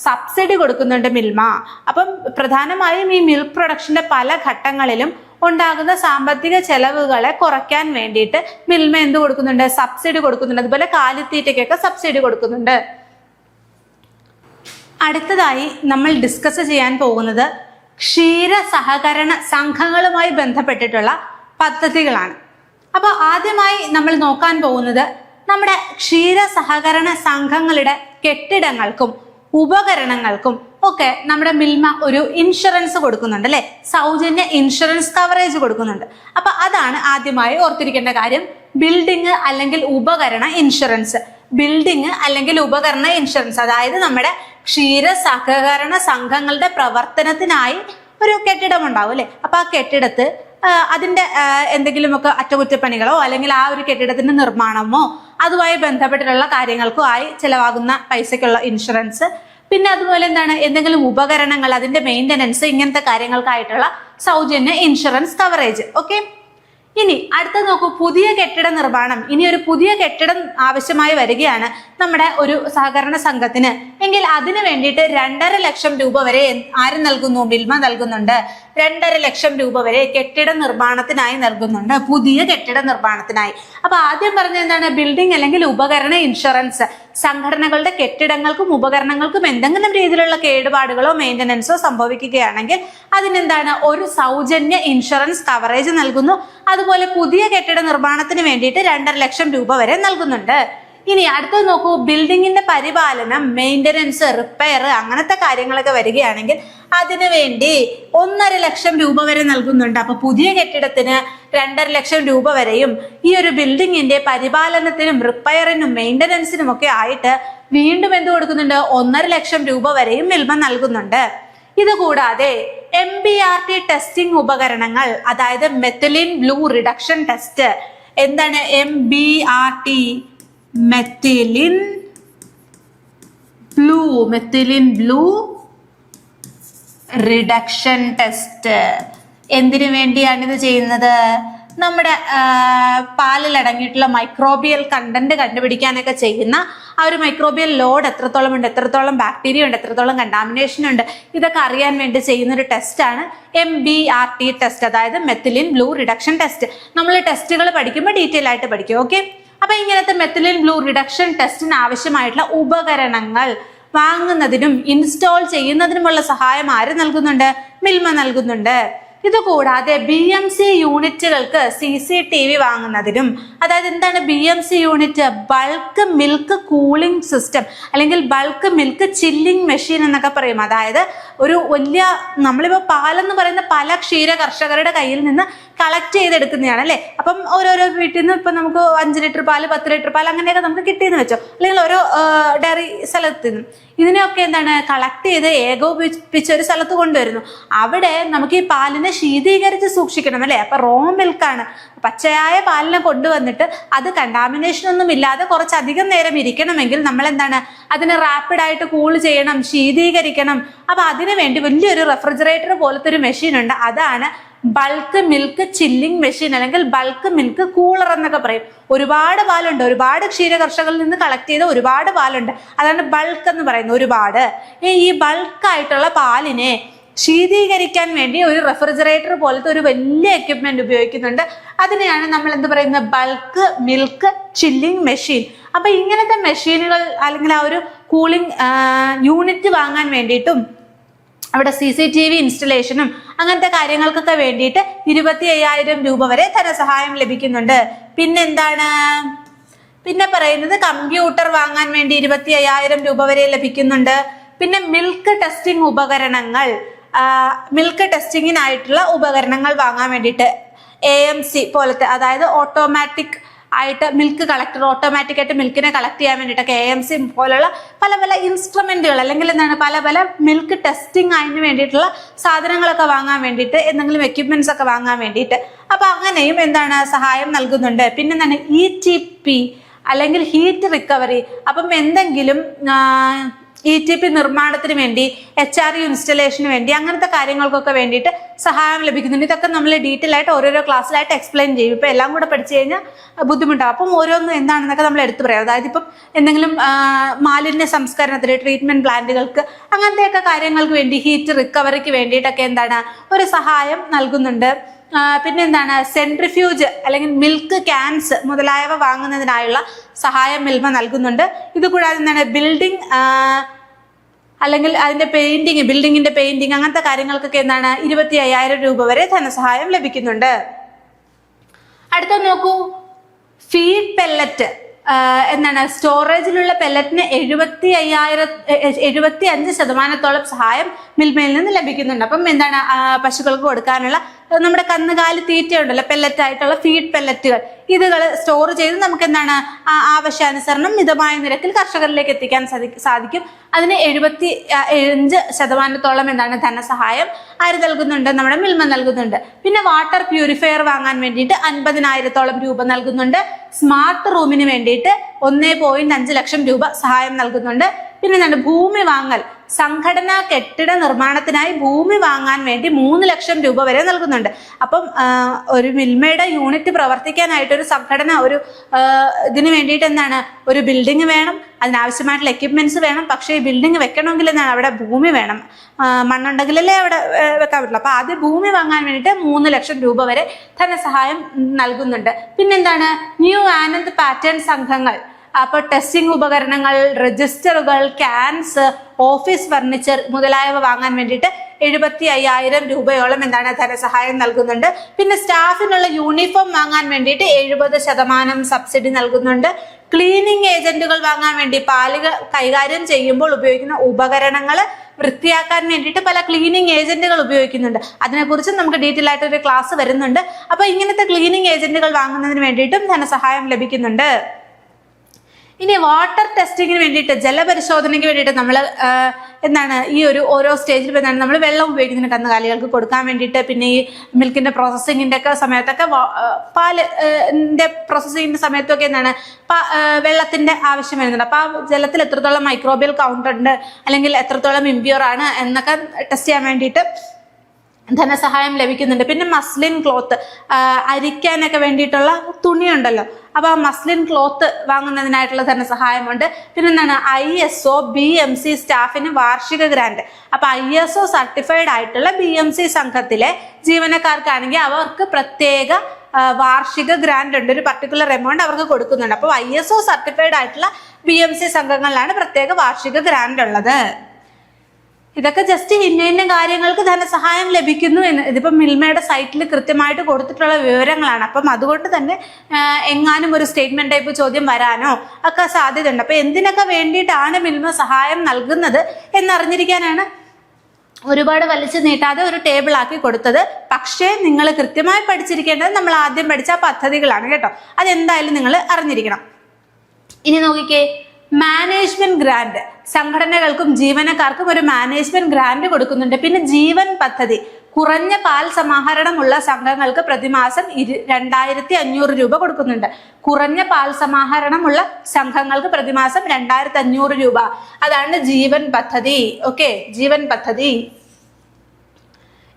സബ്സിഡി കൊടുക്കുന്നുണ്ട് മിൽമ. അപ്പം പ്രധാനമായും ഈ മിൽക്ക് പ്രൊഡക്ഷന്റെ പല ഘട്ടങ്ങളിലും ഉണ്ടാകുന്ന സാമ്പത്തിക ചെലവുകളെ കുറയ്ക്കാൻ വേണ്ടിയിട്ട് മിൽമ എന്ത് കൊടുക്കുന്നുണ്ട്? സബ്സിഡി കൊടുക്കുന്നുണ്ട്. അതുപോലെ കാലിത്തീറ്റയ്ക്കൊക്കെ സബ്സിഡി കൊടുക്കുന്നുണ്ട്. അടുത്തതായി നമ്മൾ ഡിസ്കസ് ചെയ്യാൻ പോകുന്നത് ക്ഷീര സഹകരണ സംഘങ്ങളുമായി ബന്ധപ്പെട്ടിട്ടുള്ള പദ്ധതികളാണ്. അപ്പൊ ആദ്യമായി നമ്മൾ നോക്കാൻ പോകുന്നത് നമ്മുടെ ക്ഷീര സഹകരണ സംഘങ്ങളുടെ കെട്ടിടങ്ങൾക്കും ഉപകരണങ്ങൾക്കും ഒക്കെ നമ്മുടെ മിൽമ ഒരു ഇൻഷുറൻസ് കൊടുക്കുന്നുണ്ട് അല്ലെ, സൗജന്യ ഇൻഷുറൻസ് കവറേജ് കൊടുക്കുന്നുണ്ട്. അപ്പൊ അതാണ് ആദ്യമായി ഓർത്തിരിക്കേണ്ട കാര്യം, ബിൽഡിംഗ് അല്ലെങ്കിൽ ഉപകരണ ഇൻഷുറൻസ്. ബിൽഡിംഗ് അല്ലെങ്കിൽ ഉപകരണ ഇൻഷുറൻസ് അതായത് നമ്മുടെ ക്ഷീര സഹകരണ സംഘങ്ങളുടെ പ്രവർത്തനത്തിനായി ഒരു കെട്ടിടം ഉണ്ടാവും അല്ലെ. അപ്പൊ ആ കെട്ടിടത്ത് അതിന്റെ എന്തെങ്കിലുമൊക്കെ അറ്റകുറ്റപ്പണികളോ അല്ലെങ്കിൽ ആ ഒരു കെട്ടിടത്തിന്റെ നിർമ്മാണമോ അതുമായി ബന്ധപ്പെട്ടിട്ടുള്ള കാര്യങ്ങൾക്കോ ആയി ചിലവാകുന്ന പൈസക്കുള്ള ഇൻഷുറൻസ്. പിന്നെ അതുപോലെ എന്താണ് എന്തെങ്കിലും ഉപകരണങ്ങൾ അതിന്റെ മെയിൻ്റനൻസ് ഇങ്ങനത്തെ കാര്യങ്ങൾക്കായിട്ടുള്ള സൗജന്യ ഇൻഷുറൻസ് കവറേജ്. ഓക്കെ, ഇനി അടുത്ത നോക്കൂ, പുതിയ കെട്ടിട നിർമ്മാണം. ഇനി ഒരു പുതിയ കെട്ടിടം ആവശ്യമായി വരികയാണ് നമ്മുടെ ഒരു സഹകരണ സംഘത്തിന് എങ്കിൽ അതിന് വേണ്ടിയിട്ട് 2.5 ലക്ഷം രൂപ വരെ ആര് നൽകുന്നു? മിൽമ നൽകുന്നുണ്ട്. 2.5 ലക്ഷം രൂപ വരെ കെട്ടിട നിർമ്മാണത്തിനായി നൽകുന്നുണ്ട്, പുതിയ കെട്ടിട നിർമ്മാണത്തിനായി. അപ്പൊ ആദ്യം പറഞ്ഞ എന്താണ്? ബിൽഡിംഗ് അല്ലെങ്കിൽ ഉപകരണ ഇൻഷുറൻസ്. സംഘടനകളുടെ കെട്ടിടങ്ങൾക്കും ഉപകരണങ്ങൾക്കും എന്തെങ്കിലും രീതിയിലുള്ള കേടുപാടുകളോ മെയിൻ്റനൻസോ സംഭവിക്കുകയാണെങ്കിൽ അതിനെന്താണ്? ഒരു സൗജന്യ ഇൻഷുറൻസ് കവറേജ് നൽകുന്നു. അതുപോലെ പുതിയ കെട്ടിട നിർമ്മാണത്തിന് വേണ്ടിയിട്ട് 2.5 ലക്ഷം രൂപ വരെ നൽകുന്നുണ്ട്. ഇനി അടുത്തത് നോക്കൂ, ബിൽഡിങ്ങിന്റെ പരിപാലനം, മെയിൻ്റനൻസ്, റിപ്പയർ അങ്ങനത്തെ കാര്യങ്ങളൊക്കെ വരികയാണെങ്കിൽ അതിനു വേണ്ടി 1.5 ലക്ഷം രൂപ വരെ നൽകുന്നുണ്ട്. അപ്പൊ പുതിയ കെട്ടിടത്തിന് 2.5 ലക്ഷം രൂപ വരെയും ഈ ഒരു ബിൽഡിങ്ങിന്റെ പരിപാലനത്തിനും റിപ്പയറിനും മെയിൻ്റനൻസിനും ഒക്കെ ആയിട്ട് വീണ്ടും എന്ത് കൊടുക്കുന്നുണ്ട്? 1.5 ലക്ഷം രൂപ വരെയും മിൽമ നൽകുന്നുണ്ട്. ഇതുകൂടാതെ MBRT ടെസ്റ്റിംഗ് ഉപകരണങ്ങൾ, അതായത് മെത്തിലിൻ ബ്ലൂ റിഡക്ഷൻ ടെസ്റ്റ്. എന്താണ് MBRT? Methylene blue reduction test. എന്തിനു വേണ്ടിയാണ് ഇത് ചെയ്യുന്നത്? നമ്മുടെ പാലിൽ അടങ്ങിയിട്ടുള്ള മൈക്രോബിയൽ കണ്ടന്റ് കണ്ടുപിടിക്കാനൊക്കെ ചെയ്യുന്ന ആ ഒരു മൈക്രോബിയൽ ലോഡ് എത്രത്തോളം ഉണ്ട്, എത്രത്തോളം ബാക്ടീരിയ ഉണ്ട്, എത്രത്തോളം കണ്ടാമിനേഷൻ ഉണ്ട്, ഇതൊക്കെ അറിയാൻ വേണ്ടി ചെയ്യുന്ന ഒരു ടെസ്റ്റാണ് MBRT ടെസ്റ്റ്, അതായത് മെത്തിലിൻ ബ്ലൂ റിഡക്ഷൻ ടെസ്റ്റ്. നമ്മൾ ടെസ്റ്റുകൾ പഠിക്കുമ്പോൾ ഡീറ്റെയിൽ ആയിട്ട് പഠിക്കും. ഓക്കെ, അപ്പൊ ഇങ്ങനത്തെ മെത്തിലിൻ ബ്ലൂ റിഡക്ഷൻ ടെസ്റ്റിന് ആവശ്യമായിട്ടുള്ള ഉപകരണങ്ങൾ വാങ്ങുന്നതിനും ഇൻസ്റ്റാൾ ചെയ്യുന്നതിനുമുള്ള സഹായം ആര് നൽകുന്നുണ്ട്? മിൽമ നൽകുന്നുണ്ട്. ഇതുകൂടാതെ BMC യൂണിറ്റുകൾക്ക് CCTV വാങ്ങുന്നതിനും, അതായത് എന്താണ് BMC unit? Bulk milk cooling system അല്ലെങ്കിൽ ബൾക്ക് മിൽക്ക് ചില്ലിംഗ് മെഷീൻ എന്നൊക്കെ പറയും. അതായത് ഒരു വലിയ, നമ്മളിപ്പോ പാലെന്ന് പറയുന്ന പല ക്ഷീര കർഷകരുടെ കയ്യിൽ നിന്ന് കളക്ട് ചെയ്തെടുക്കുന്നതാണ് അല്ലെ. അപ്പം ഓരോരോ വീട്ടിൽ നിന്ന് ഇപ്പൊ നമുക്ക് 5 ലിറ്റർ പാല്, 10 ലിറ്റർ പാല് അങ്ങനെയൊക്കെ നമുക്ക് കിട്ടിയെന്ന് വെച്ചോ, അല്ലെങ്കിൽ ഓരോ ഡയറി സ്ഥലത്ത് നിന്നും ഇതിനെയൊക്കെ എന്താണ് കളക്ട് ചെയ്ത് ഏകോപിപ്പിച്ച് ഒരു സ്ഥലത്ത് കൊണ്ടുവരുന്നു. അവിടെ നമുക്ക് ഈ പാലിനെ ശീതീകരിച്ച് സൂക്ഷിക്കണം അല്ലെ. അപ്പൊ റോ മിൽക്കാണ്, പച്ചയായ പാലിനെ കൊണ്ടുവന്നിട്ട് അത് കണ്ടാമിനേഷൻ ഒന്നും ഇല്ലാതെ കുറച്ചധികം നേരം ഇരിക്കണമെങ്കിൽ നമ്മൾ എന്താണ് അതിനെ റാപ്പിഡായിട്ട് കൂൾ ചെയ്യണം, ശീതീകരിക്കണം. അപ്പൊ അതിനു വേണ്ടി വലിയൊരു റെഫ്രിജറേറ്റർ പോലത്തെ ഒരു മെഷീൻ ഉണ്ട്, അതാണ് ബൾക്ക് മിൽക്ക് ചില്ലിംഗ് മെഷീൻ അല്ലെങ്കിൽ ബൾക്ക് മിൽക്ക് കൂളർ എന്നൊക്കെ പറയും. ഒരുപാട് പാലുണ്ട്, ഒരുപാട് ക്ഷീര കർഷകരിൽ നിന്ന് കളക്ട് ചെയ്ത ഒരുപാട് പാലുണ്ട്, അതാണ് ബൾക്ക് എന്ന് പറയുന്നത്. ഒരുപാട് ഈ ബൾക്കായിട്ടുള്ള പാലിനെ ശീതീകരിക്കാൻ വേണ്ടി ഒരു റെഫ്രിജറേറ്റർ പോലത്തെ ഒരു വലിയ എക്യുപ്മെന്റ് ഉപയോഗിക്കുന്നുണ്ട്. അതിനെയാണ് നമ്മൾ എന്ത് പറയുന്നത്, ബൾക്ക് മിൽക്ക് ചില്ലിംഗ് മെഷീൻ. അപ്പൊ ഇങ്ങനത്തെ മെഷീനുകൾ അല്ലെങ്കിൽ ആ ഒരു കൂളിംഗ് യൂണിറ്റ് വാങ്ങാൻ വേണ്ടിയിട്ടും അവിടെ CCTV ഇൻസ്റ്റലേഷനും അങ്ങനത്തെ കാര്യങ്ങൾക്കൊക്കെ വേണ്ടിയിട്ട് 25,000 രൂപ വരെ ധനസഹായം ലഭിക്കുന്നുണ്ട്. പിന്നെ പറയുന്നത് കമ്പ്യൂട്ടർ വാങ്ങാൻ വേണ്ടി 25,000 രൂപ വരെ ലഭിക്കുന്നുണ്ട്. പിന്നെ മിൽക്ക് ടെസ്റ്റിംഗ് ഉപകരണങ്ങൾ, മിൽക്ക് ടെസ്റ്റിങ്ങിനായിട്ടുള്ള ഉപകരണങ്ങൾ വാങ്ങാൻ വേണ്ടിയിട്ട് AMC പോലത്തെ, അതായത് ഓട്ടോമാറ്റിക് ആയിട്ട് മിൽക്ക് കളക്ടർ, ഓട്ടോമാറ്റിക് ആയിട്ട് മിൽക്കിനെ കളക്ട് ചെയ്യാൻ വേണ്ടിയിട്ടൊക്കെ AMC പോലുള്ള പല പല ഇൻസ്ട്രുമെന്റുകൾ അല്ലെങ്കിൽ എന്താണ് പല പല മിൽക്ക് ടെസ്റ്റിംഗ് അതിന് വേണ്ടിയിട്ടുള്ള സാധനങ്ങളൊക്കെ വാങ്ങാൻ വേണ്ടിയിട്ട്, എന്തെങ്കിലും എക്യുപ്മെന്റ്സ് ഒക്കെ വാങ്ങാൻ വേണ്ടിയിട്ട്. അപ്പൊ അങ്ങനെയും എന്താണ് സഹായം നൽകുന്നുണ്ട്. പിന്നെ എന്താണ് ETP അല്ലെങ്കിൽ ഹീറ്റ് റിക്കവറി. അപ്പം എന്തെങ്കിലും ETP നിർമ്മാണത്തിന് വേണ്ടി, HRU ഇൻസ്റ്റലേഷന് വേണ്ടി, അങ്ങനത്തെ കാര്യങ്ങൾക്കൊക്കെ വേണ്ടിയിട്ട് സഹായം ലഭിക്കുന്നുണ്ട്. ഇതൊക്കെ നമ്മൾ ഡീറ്റെയിൽ ആയിട്ട് ഓരോരോ ക്ലാസ്സിലായിട്ട് എക്സ്പ്ലെയിൻ ചെയ്യും. ഇപ്പൊ എല്ലാം കൂടെ പഠിച്ചു കഴിഞ്ഞാൽ ബുദ്ധിമുട്ടാവും. അപ്പം ഓരോന്നും എന്താണെന്നൊക്കെ നമ്മൾ എടുത്തു പറയാം. അതായത് ഇപ്പം എന്തെങ്കിലും മാലിന്യ സംസ്കരണത്തിന്, ട്രീറ്റ്മെന്റ് പ്ലാന്റുകൾക്ക്, അങ്ങനത്തെയൊക്കെ കാര്യങ്ങൾക്ക് വേണ്ടി, ഹീറ്റ് റിക്കവറിക്ക് വേണ്ടിയിട്ടൊക്കെ എന്താണ് ഒരു സഹായം നൽകുന്നുണ്ട്. പിന്നെ എന്താണ് സെൻട്രിഫ്യൂജ് അല്ലെങ്കിൽ മിൽക്ക് ക്യാൻസ് മുതലായവ വാങ്ങുന്നതിനായുള്ള സഹായം മിൽമ നൽകുന്നുണ്ട്. ഇതുകൂടാതെ എന്താണ് ബിൽഡിംഗ് അല്ലെങ്കിൽ അതിന്റെ പെയിന്റിങ്, ബിൽഡിങ്ങിന്റെ പെയിന്റിങ് അങ്ങനത്തെ കാര്യങ്ങൾക്കൊക്കെ എന്താണ് 25,000 രൂപ വരെ ധനസഹായം ലഭിക്കുന്നുണ്ട്. അടുത്ത നോക്കൂ, ഫീഡ് പെല്ലറ്റ് എന്താണ് സ്റ്റോറേജിലുള്ള പെല്ലറ്റിന് 75% സഹായം മിൽമയിൽ നിന്ന് ലഭിക്കുന്നുണ്ട്. അപ്പം എന്താണ് പശുക്കൾക്ക് കൊടുക്കാനുള്ള നമ്മുടെ കന്നുകാലി തീറ്റ ഉണ്ടല്ലോ, പെല്ലറ്റ് ആയിട്ടുള്ള ഫീഡ് പെല്ലറ്റുകൾ, ഇതുകൾ സ്റ്റോർ ചെയ്ത് നമുക്ക് എന്താണ് ആവശ്യാനുസരണം മിതമായ നിരക്കിൽ കർഷകരിലേക്ക് എത്തിക്കാൻ സാധിക്കും. അതിന് 75% എന്താണ് ധനസഹായം ആര് നൽകുന്നുണ്ട്, നമ്മുടെ മിൽമ നൽകുന്നുണ്ട്. പിന്നെ വാട്ടർ പ്യൂരിഫയർ വാങ്ങാൻ വേണ്ടിയിട്ട് 50,000 രൂപ നൽകുന്നുണ്ട്. സ്മാർട്ട് റൂമിന് വേണ്ടിയിട്ട് 1.5 ലക്ഷം രൂപ സഹായം നൽകുന്നുണ്ട്. പിന്നെ എന്താണ് ഭൂമി വാങ്ങൽ, സംഘടനാ കെട്ടിട നിർമ്മാണത്തിനായി ഭൂമി വാങ്ങാൻ വേണ്ടി 3 ലക്ഷം രൂപ വരെ നൽകുന്നുണ്ട്. അപ്പം ഒരു മിൽമയുടെ യൂണിറ്റ് പ്രവർത്തിക്കാനായിട്ട് ഒരു സംഘടന, ഒരു ഇതിന് വേണ്ടിയിട്ട് എന്താണ് ഒരു ബിൽഡിംഗ് വേണം, അതിനാവശ്യമായിട്ടുള്ള എക്യുപ്മെന്റ്സ് വേണം. പക്ഷേ ഈ ബിൽഡിംഗ് വെക്കണമെങ്കിൽ എന്താണ് അവിടെ ഭൂമി വേണം, മണ്ണുണ്ടെങ്കിലല്ലേ അവിടെ വെക്കാൻ പറ്റുള്ളൂ. അപ്പൊ ആദ്യം ഭൂമി വാങ്ങാൻ വേണ്ടിയിട്ട് 3 ലക്ഷം രൂപ വരെ ധനസഹായം നൽകുന്നുണ്ട്. പിന്നെന്താണ് ന്യൂ ആനന്ദ് പാറ്റേൺ സംഘങ്ങൾ, അപ്പൊ ടെസ്റ്റിംഗ് ഉപകരണങ്ങൾ, രജിസ്റ്ററുകൾ, ക്യാൻസ്, ഓഫീസ് ഫർണിച്ചർ മുതലായവ വാങ്ങാൻ വേണ്ടിയിട്ട് 75,000 രൂപയോളം എന്താണ് ധനസഹായം നൽകുന്നുണ്ട്. പിന്നെ സ്റ്റാഫിനുള്ള യൂണിഫോം വാങ്ങാൻ വേണ്ടിയിട്ട് 70% സബ്സിഡി നൽകുന്നുണ്ട്. ക്ലീനിങ് ഏജന്റുകൾ വാങ്ങാൻ വേണ്ടി, പാലുകൾ കൈകാര്യം ചെയ്യുമ്പോൾ ഉപയോഗിക്കുന്ന ഉപകരണങ്ങൾ വൃത്തിയാക്കാൻ വേണ്ടിയിട്ട് പല ക്ലീനിങ് ഏജന്റുകൾ ഉപയോഗിക്കുന്നുണ്ട്. അതിനെക്കുറിച്ച് നമുക്ക് ഡീറ്റെയിൽ ആയിട്ട് ഒരു ക്ലാസ് വരുന്നുണ്ട്. അപ്പൊ ഇങ്ങനത്തെ ക്ലീനിങ് ഏജന്റുകൾ വാങ്ങുന്നതിന് വേണ്ടിയിട്ടും ധനസഹായം ലഭിക്കുന്നുണ്ട്. ഇനി വാട്ടർ ടെസ്റ്റിങ്ങിന് വേണ്ടിയിട്ട്, ജലപരിശോധനയ്ക്ക് വേണ്ടിയിട്ട് നമ്മൾ എന്താണ് ഈ ഒരു ഓരോ സ്റ്റേജിൽ എന്താണ് നമ്മൾ വെള്ളം ഉപയോഗിക്കുന്ന കന്നുകാലികൾക്ക് കൊടുക്കാൻ വേണ്ടിയിട്ട്, പിന്നെ ഈ മിൽക്കിന്റെ പ്രോസസ്സിങ്ങിന്റെ ഒക്കെ സമയത്തൊക്കെ പാലിന്റെ പ്രോസസ്സിങ്ങിന്റെ സമയത്തൊക്കെ എന്താണ് വെള്ളത്തിന്റെ ആവശ്യം വരുന്നുണ്ട്. അപ്പൊ ആ ജലത്തിൽ എത്രത്തോളം മൈക്രോബിയൽ കൗണ്ട് ഉണ്ട് അല്ലെങ്കിൽ എത്രത്തോളം ഇമ്പ്യൂർ ആണ് എന്നൊക്കെ ടെസ്റ്റ് ചെയ്യാൻ വേണ്ടിയിട്ട് ധനസഹായം ലഭിക്കുന്നുണ്ട്. പിന്നെ മസ്ലിൻ ക്ലോത്ത്, അരിക്കാനൊക്കെ വേണ്ടിയിട്ടുള്ള തുണിയുണ്ടല്ലോ, അപ്പൊ ആ മസ്ലിൻ ക്ലോത്ത് വാങ്ങുന്നതിനായിട്ടുള്ള ധനസഹായമുണ്ട്. പിന്നെ എന്താണ് ISO BMC സ്റ്റാഫിന് വാർഷിക ഗ്രാന്റ്. അപ്പൊ ISO സർട്ടിഫൈഡ് ആയിട്ടുള്ള BMC സംഘത്തിലെ ജീവനക്കാർക്കാണെങ്കിൽ അവർക്ക് പ്രത്യേക വാർഷിക ഗ്രാന്റ് ഉണ്ട്, ഒരു പർട്ടിക്കുലർ എമൗണ്ട് അവർക്ക് കൊടുക്കുന്നുണ്ട്. അപ്പൊ ISO സർട്ടിഫൈഡ് ആയിട്ടുള്ള BMC സംഘങ്ങളിലാണ് പ്രത്യേക വാർഷിക ഗ്രാന്റ് ഉള്ളത്. ഇതൊക്കെ ജസ്റ്റ് ഇന്ന കാര്യങ്ങൾക്ക് ധനസഹായം ലഭിക്കുന്നു എന്ന് ഇതിപ്പം മിൽമയുടെ സൈറ്റിൽ കൃത്യമായിട്ട് കൊടുത്തിട്ടുള്ള വിവരങ്ങളാണ്. അപ്പം അതുകൊണ്ട് തന്നെ എങ്ങാനും ഒരു സ്റ്റേറ്റ്മെന്റ് ടൈപ്പ് ചോദ്യം വരാനോ ഒക്കെ സാധ്യതയുണ്ട്. അപ്പൊ എന്തിനൊക്കെ വേണ്ടിയിട്ടാണ് മിൽമ സഹായം നൽകുന്നത് എന്നറിഞ്ഞിരിക്കാനാണ് ഒരുപാട് വലിച്ചു നീട്ടാതെ ഒരു ടേബിൾ ആക്കി കൊടുത്തത്. പക്ഷേ നിങ്ങൾ കൃത്യമായി പഠിച്ചിരിക്കേണ്ടത് നമ്മൾ ആദ്യം പഠിച്ച പദ്ധതികളാണ് കേട്ടോ. അതെന്തായാലും നിങ്ങൾ അറിഞ്ഞിരിക്കണം. ഇനി നോക്കിക്കേ, മാനേജ്മെന്റ് ഗ്രാന്റ്, സംഘടനകൾക്കും ജീവനക്കാർക്കും ഒരു മാനേജ്മെന്റ് ഗ്രാന്റ് കൊടുക്കുന്നുണ്ട്. പിന്നെ ജീവൻ പദ്ധതി, കുറഞ്ഞ പാൽ സമാഹരണമുള്ള സംഘങ്ങൾക്ക് പ്രതിമാസം 2,500 രൂപ കൊടുക്കുന്നുണ്ട്. കുറഞ്ഞ പാൽ സമാഹരണമുള്ള സംഘങ്ങൾക്ക് പ്രതിമാസം 2,500 രൂപ. അതാണ് ജീവൻ പദ്ധതി. ഓക്കെ, ജീവൻ പദ്ധതി.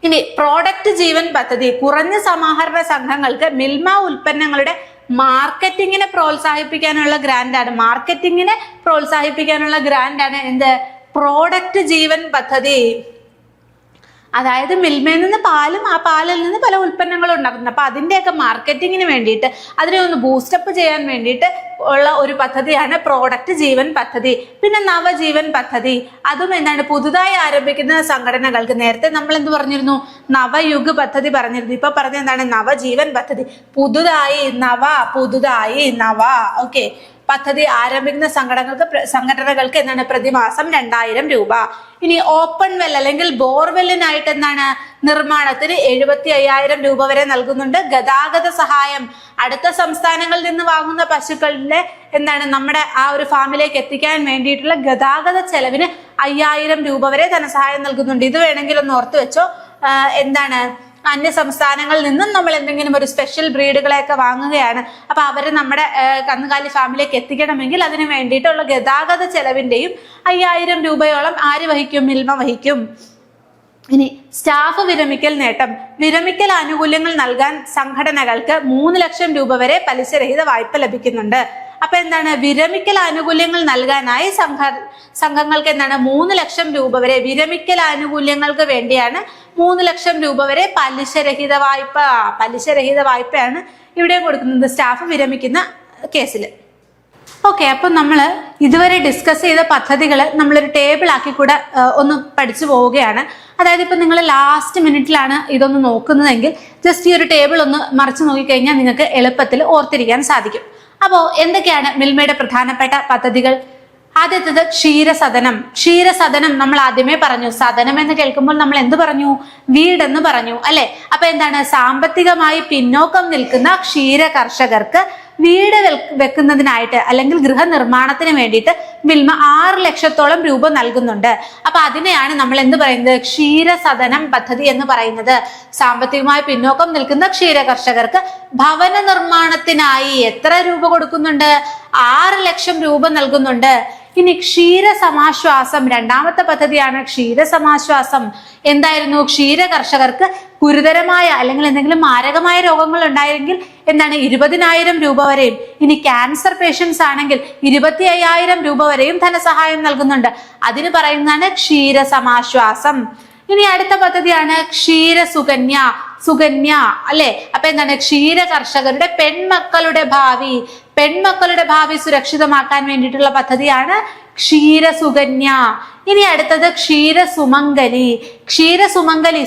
ഇനി പ്രോഡക്റ്റ് ജീവൻ പദ്ധതി കുറഞ്ഞ സമാഹരണ സംഘങ്ങൾക്ക് മിൽമ ഉൽപ്പന്നങ്ങളുടെ മാർക്കറ്റിങ്ങിനെ പ്രോത്സാഹിപ്പിക്കാനുള്ള ഗ്രാന്റാണ്. മാർക്കറ്റിങ്ങിനെ പ്രോത്സാഹിപ്പിക്കാനുള്ള ഗ്രാന്റാണ് എന്ത്? പ്രോഡക്റ്റ് ജീവൻ പദ്ധതി. അതായത് മിൽമയിൽ നിന്ന് പാലും ആ പാലിൽ നിന്ന് പല ഉൽപ്പന്നങ്ങളും ഉണ്ടാക്കുന്നത്. അപ്പൊ അതിന്റെയൊക്കെ മാർക്കറ്റിങ്ങിന് വേണ്ടിയിട്ട് അതിനെ ഒന്ന് ബൂസ്റ്റപ്പ് ചെയ്യാൻ വേണ്ടിയിട്ട് ഉള്ള ഒരു പദ്ധതിയാണ് പ്രോഡക്റ്റ് ജീവൻ പദ്ധതി. പിന്നെ നവജീവൻ പദ്ധതി, അതും എന്താണ്? പുതുതായി ആരംഭിക്കുന്ന സംഘടനകൾക്ക്. നേരത്തെ നമ്മൾ എന്ത് പറഞ്ഞിരുന്നു? നവയുഗ് പദ്ധതി പറഞ്ഞിരുന്നു. ഇപ്പൊ പറഞ്ഞ എന്താണ്? നവജീവൻ പദ്ധതി. പുതുതായി നവ ഓക്കെ പദ്ധതി ആരംഭിക്കുന്ന സംഘടനകൾക്ക് എന്താണ്? പ്രതിമാസം 2000 രൂപ. ഇനി ഓപ്പൺ വെൽ അല്ലെങ്കിൽ ബോർവെല്ലിനായിട്ട് എന്താണ്? നിർമ്മാണത്തിന് 75,000 രൂപ വരെ നൽകുന്നുണ്ട്. ഗതാഗത സഹായം, അടുത്ത സംസ്ഥാനങ്ങളിൽ നിന്ന് വാങ്ങുന്ന പശുക്കളിലെ എന്താണ് നമ്മുടെ ആ ഒരു ഫാമിലേക്ക് എത്തിക്കാൻ വേണ്ടിയിട്ടുള്ള ഗതാഗത ചെലവിന് 5,000 രൂപ വരെ ധനസഹായം നൽകുന്നുണ്ട്. ഇത് വേണമെങ്കിൽ ഒന്ന് ഓർത്തു വെച്ചോ. എന്താണ്? അന്യ സംസ്ഥാനങ്ങളിൽ നിന്നും നമ്മൾ എന്തെങ്കിലും ഒരു സ്പെഷ്യൽ ബ്രീഡുകളെയൊക്കെ വാങ്ങുകയാണ്, അപ്പൊ അവര് നമ്മുടെ കന്നുകാലി ഫാമിലേക്ക് എത്തിക്കണമെങ്കിൽ അതിന് വേണ്ടിയിട്ടുള്ള ഗതാഗത ചെലവിന്റെയും 5,000 രൂപയോളം ആര് വഹിക്കും? മിൽമ വഹിക്കും. ഇനി സ്റ്റാഫ് വിരമിക്കൽ നേട്ടം. വിരമിക്കൽ ആനുകൂല്യങ്ങൾ നൽകാൻ സംഘടനകൾക്ക് 3 ലക്ഷം രൂപ വരെ പലിശരഹിത വായ്പ ലഭിക്കുന്നുണ്ട്. അപ്പൊ എന്താണ്? വിരമിക്കൽ ആനുകൂല്യങ്ങൾ നൽകാനായി സംഘങ്ങൾക്ക് എന്താണ്? 3 ലക്ഷം രൂപ വരെ വിരമിക്കൽ ആനുകൂല്യങ്ങൾക്ക് വേണ്ടിയാണ് 3 ലക്ഷം രൂപ വരെ പലിശരഹിത വായ്പയാണ് ഇവിടെ കൊടുക്കുന്നത് സ്റ്റാഫ് വിരമിക്കുന്ന കേസിൽ. ഓക്കെ, അപ്പൊ നമ്മൾ ഇതുവരെ ഡിസ്കസ് ചെയ്ത പദ്ധതികൾ നമ്മളൊരു ടേബിൾ ആക്കി കൂടെ ഒന്ന് പഠിച്ചു പോവുകയാണ്. അതായത് ഇപ്പൊ നിങ്ങൾ ലാസ്റ്റ് മിനിറ്റിലാണ് ഇതൊന്ന് നോക്കുന്നതെങ്കിൽ ജസ്റ്റ് ഈ ഒരു ടേബിൾ ഒന്ന് മറിച്ച് നോക്കിക്കഴിഞ്ഞാൽ നിങ്ങൾക്ക് എളുപ്പത്തിൽ ഓർത്തിരിക്കാൻ സാധിക്കും. അപ്പോ എന്തൊക്കെയാണ് മിൽമയുടെ പ്രധാനപ്പെട്ട പദ്ധതികൾ? ആദ്യത്തേത് ക്ഷീരസദനം. ക്ഷീരസദനം നമ്മൾ ആദ്യമേ പറഞ്ഞു. സദനം എന്ന് കേൾക്കുമ്പോൾ നമ്മൾ എന്ത് പറഞ്ഞു? വീടെന്ന് പറഞ്ഞു അല്ലെ? അപ്പൊ എന്താണ്? സാമ്പത്തികമായി പിന്നോക്കം നിൽക്കുന്ന ക്ഷീര കർഷകർക്ക് വീട് വെക്കുന്നതിനായിട്ട് അല്ലെങ്കിൽ ഗൃഹനിർമ്മാണത്തിന് വേണ്ടിയിട്ട് മിൽമ 6 ലക്ഷത്തോളം രൂപ നൽകുന്നുണ്ട്. അപ്പൊ അതിനെയാണ് നമ്മൾ എന്ത് പറയുന്നത്? ക്ഷീരസദനം പദ്ധതി എന്ന് പറയുന്നത്. സാമ്പത്തികമായി പിന്നോക്കം നിൽക്കുന്ന ക്ഷീര കർഷകർക്ക് ഭവന നിർമ്മാണത്തിനായി എത്ര രൂപ കൊടുക്കുന്നുണ്ട്? 6 ലക്ഷം രൂപ നൽകുന്നുണ്ട്. ഇനി ക്ഷീരസമാശ്വാസം, രണ്ടാമത്തെ പദ്ധതിയാണ് ക്ഷീരസമാശ്വാസം. എന്തായിരുന്നു? ക്ഷീര കർഷകർക്ക് ഗുരുതരമായ അല്ലെങ്കിൽ എന്തെങ്കിലും മാരകമായ രോഗങ്ങൾ ഉണ്ടായെങ്കിൽ എന്താണ്? 20,000 രൂപ വരെയും, ഇനി ക്യാൻസർ പേഷ്യൻസ് ആണെങ്കിൽ 25,000 രൂപ വരെയും ധനസഹായം നൽകുന്നുണ്ട്. അതിന് പറയുന്നതാണ് ക്ഷീരസമാശ്വാസം. ഇനി അടുത്ത പദ്ധതിയാണ് ക്ഷീരസുകന്യ. സുകന്യ അല്ലെ? അപ്പൊ എന്താണ്? ക്ഷീര കർഷകരുടെ പെൺമക്കളുടെ ഭാവി സുരക്ഷിതമാക്കാൻ വേണ്ടിയിട്ടുള്ള പദ്ധതിയാണ് ക്ഷീരസുകന്യ. ഇനി അടുത്തത് ക്ഷീരസുമംഗലി.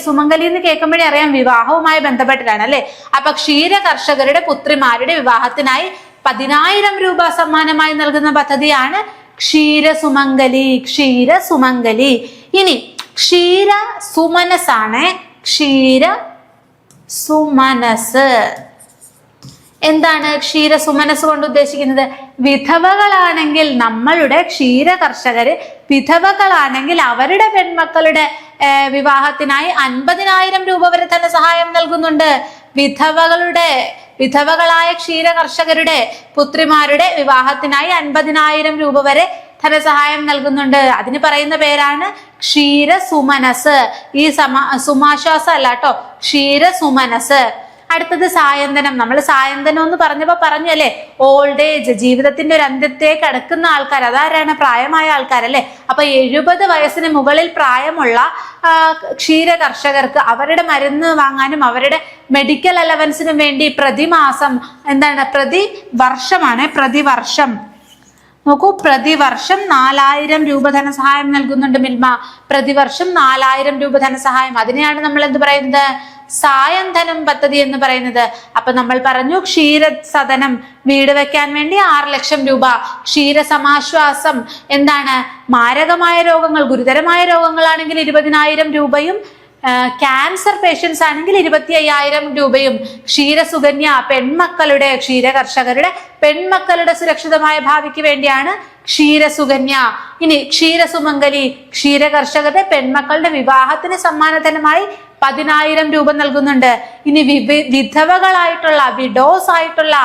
സുമംഗലി എന്ന് കേൾക്കുമ്പോഴേ അറിയാം വിവാഹവുമായി ബന്ധപ്പെട്ടിട്ടാണ് അല്ലെ? അപ്പൊ ക്ഷീര കർഷകരുടെ പുത്രിമാരുടെ വിവാഹത്തിനായി 10,000 രൂപ സമ്മാനമായി നൽകുന്ന പദ്ധതിയാണ് ക്ഷീരസുമംഗലി. ഇനി ക്ഷീര സുമനസാണ്. ക്ഷീരസുമനസ് എന്താണ്? ക്ഷീരസുമനസ് കൊണ്ട് ഉദ്ദേശിക്കുന്നത് വിധവകളാണെങ്കിൽ, നമ്മളുടെ ക്ഷീര കർഷകര് വിധവകളാണെങ്കിൽ അവരുടെ പെൺമക്കളുടെ വിവാഹത്തിനായി 50,000 രൂപ വരെ ധനസഹായം നൽകുന്നുണ്ട്. വിധവകളായ ക്ഷീര കർഷകരുടെ പുത്രിമാരുടെ വിവാഹത്തിനായി 50,000 രൂപ വരെ ധനസഹായം നൽകുന്നുണ്ട്. അതിന് പറയുന്ന പേരാണ് ക്ഷീരസുമനസ്. ഈ സുമാശ്വാസം അല്ല കേട്ടോ, ക്ഷീരസുമനസ്. അടുത്തത് സായന്തനം. നമ്മൾ സായന്തനം എന്ന് പറഞ്ഞപ്പോ പറഞ്ഞു അല്ലെ? ഓൾഡ് ഏജ്, ജീവിതത്തിന്റെ ഒരു അന്ത്യത്തേക്ക് അടുക്കുന്ന ആൾക്കാർ. അതാരാണ്? പ്രായമായ ആൾക്കാരല്ലേ? അപ്പൊ 70 വയസ്സിന് മുകളിൽ പ്രായമുള്ള ക്ഷീര കർഷകർക്ക് അവരുടെ മരുന്ന് വാങ്ങാനും അവരുടെ മെഡിക്കൽ അലവൻസിനും വേണ്ടി പ്രതിമാസം എന്താണ്? പ്രതിവർഷം നോക്കൂ, പ്രതിവർഷം 4,000 രൂപ ധനസഹായം നൽകുന്നുണ്ട് മിൽമ. പ്രതിവർഷം 4,000 രൂപ ധനസഹായം. അതിനെയാണ് നമ്മൾ എന്ത് പറയുന്നത്? സായന്ധനം പദ്ധതി എന്ന് പറയുന്നത്. അപ്പൊ നമ്മൾ പറഞ്ഞു ക്ഷീരസദനം, വീട് വെക്കാൻ വേണ്ടി 6 ലക്ഷം രൂപ. ക്ഷീരസമാശ്വാസം എന്താണ്? മാരകമായ രോഗങ്ങൾ, ഗുരുതരമായ രോഗങ്ങളാണെങ്കിൽ 20,000 രൂപയും, ക്യാൻസർ പേഷ്യൻസ് ആണെങ്കിൽ 25,000 രൂപയും. ക്ഷീരസുകന്യ, ക്ഷീര കർഷകരുടെ പെൺമക്കളുടെ സുരക്ഷിതമായ ഭാവിക്ക് വേണ്ടിയാണ് ക്ഷീരസുകന്യ. ഇനി ക്ഷീരസുമംഗലി, ക്ഷീര കർഷകരുടെ പെൺമക്കളുടെ വിവാഹത്തിന് സമ്മാനധനമായി 10,000 രൂപ നൽകുന്നുണ്ട്. ഇനി വിധവകളായിട്ടുള്ള വിഡോസ് ആയിട്ടുള്ള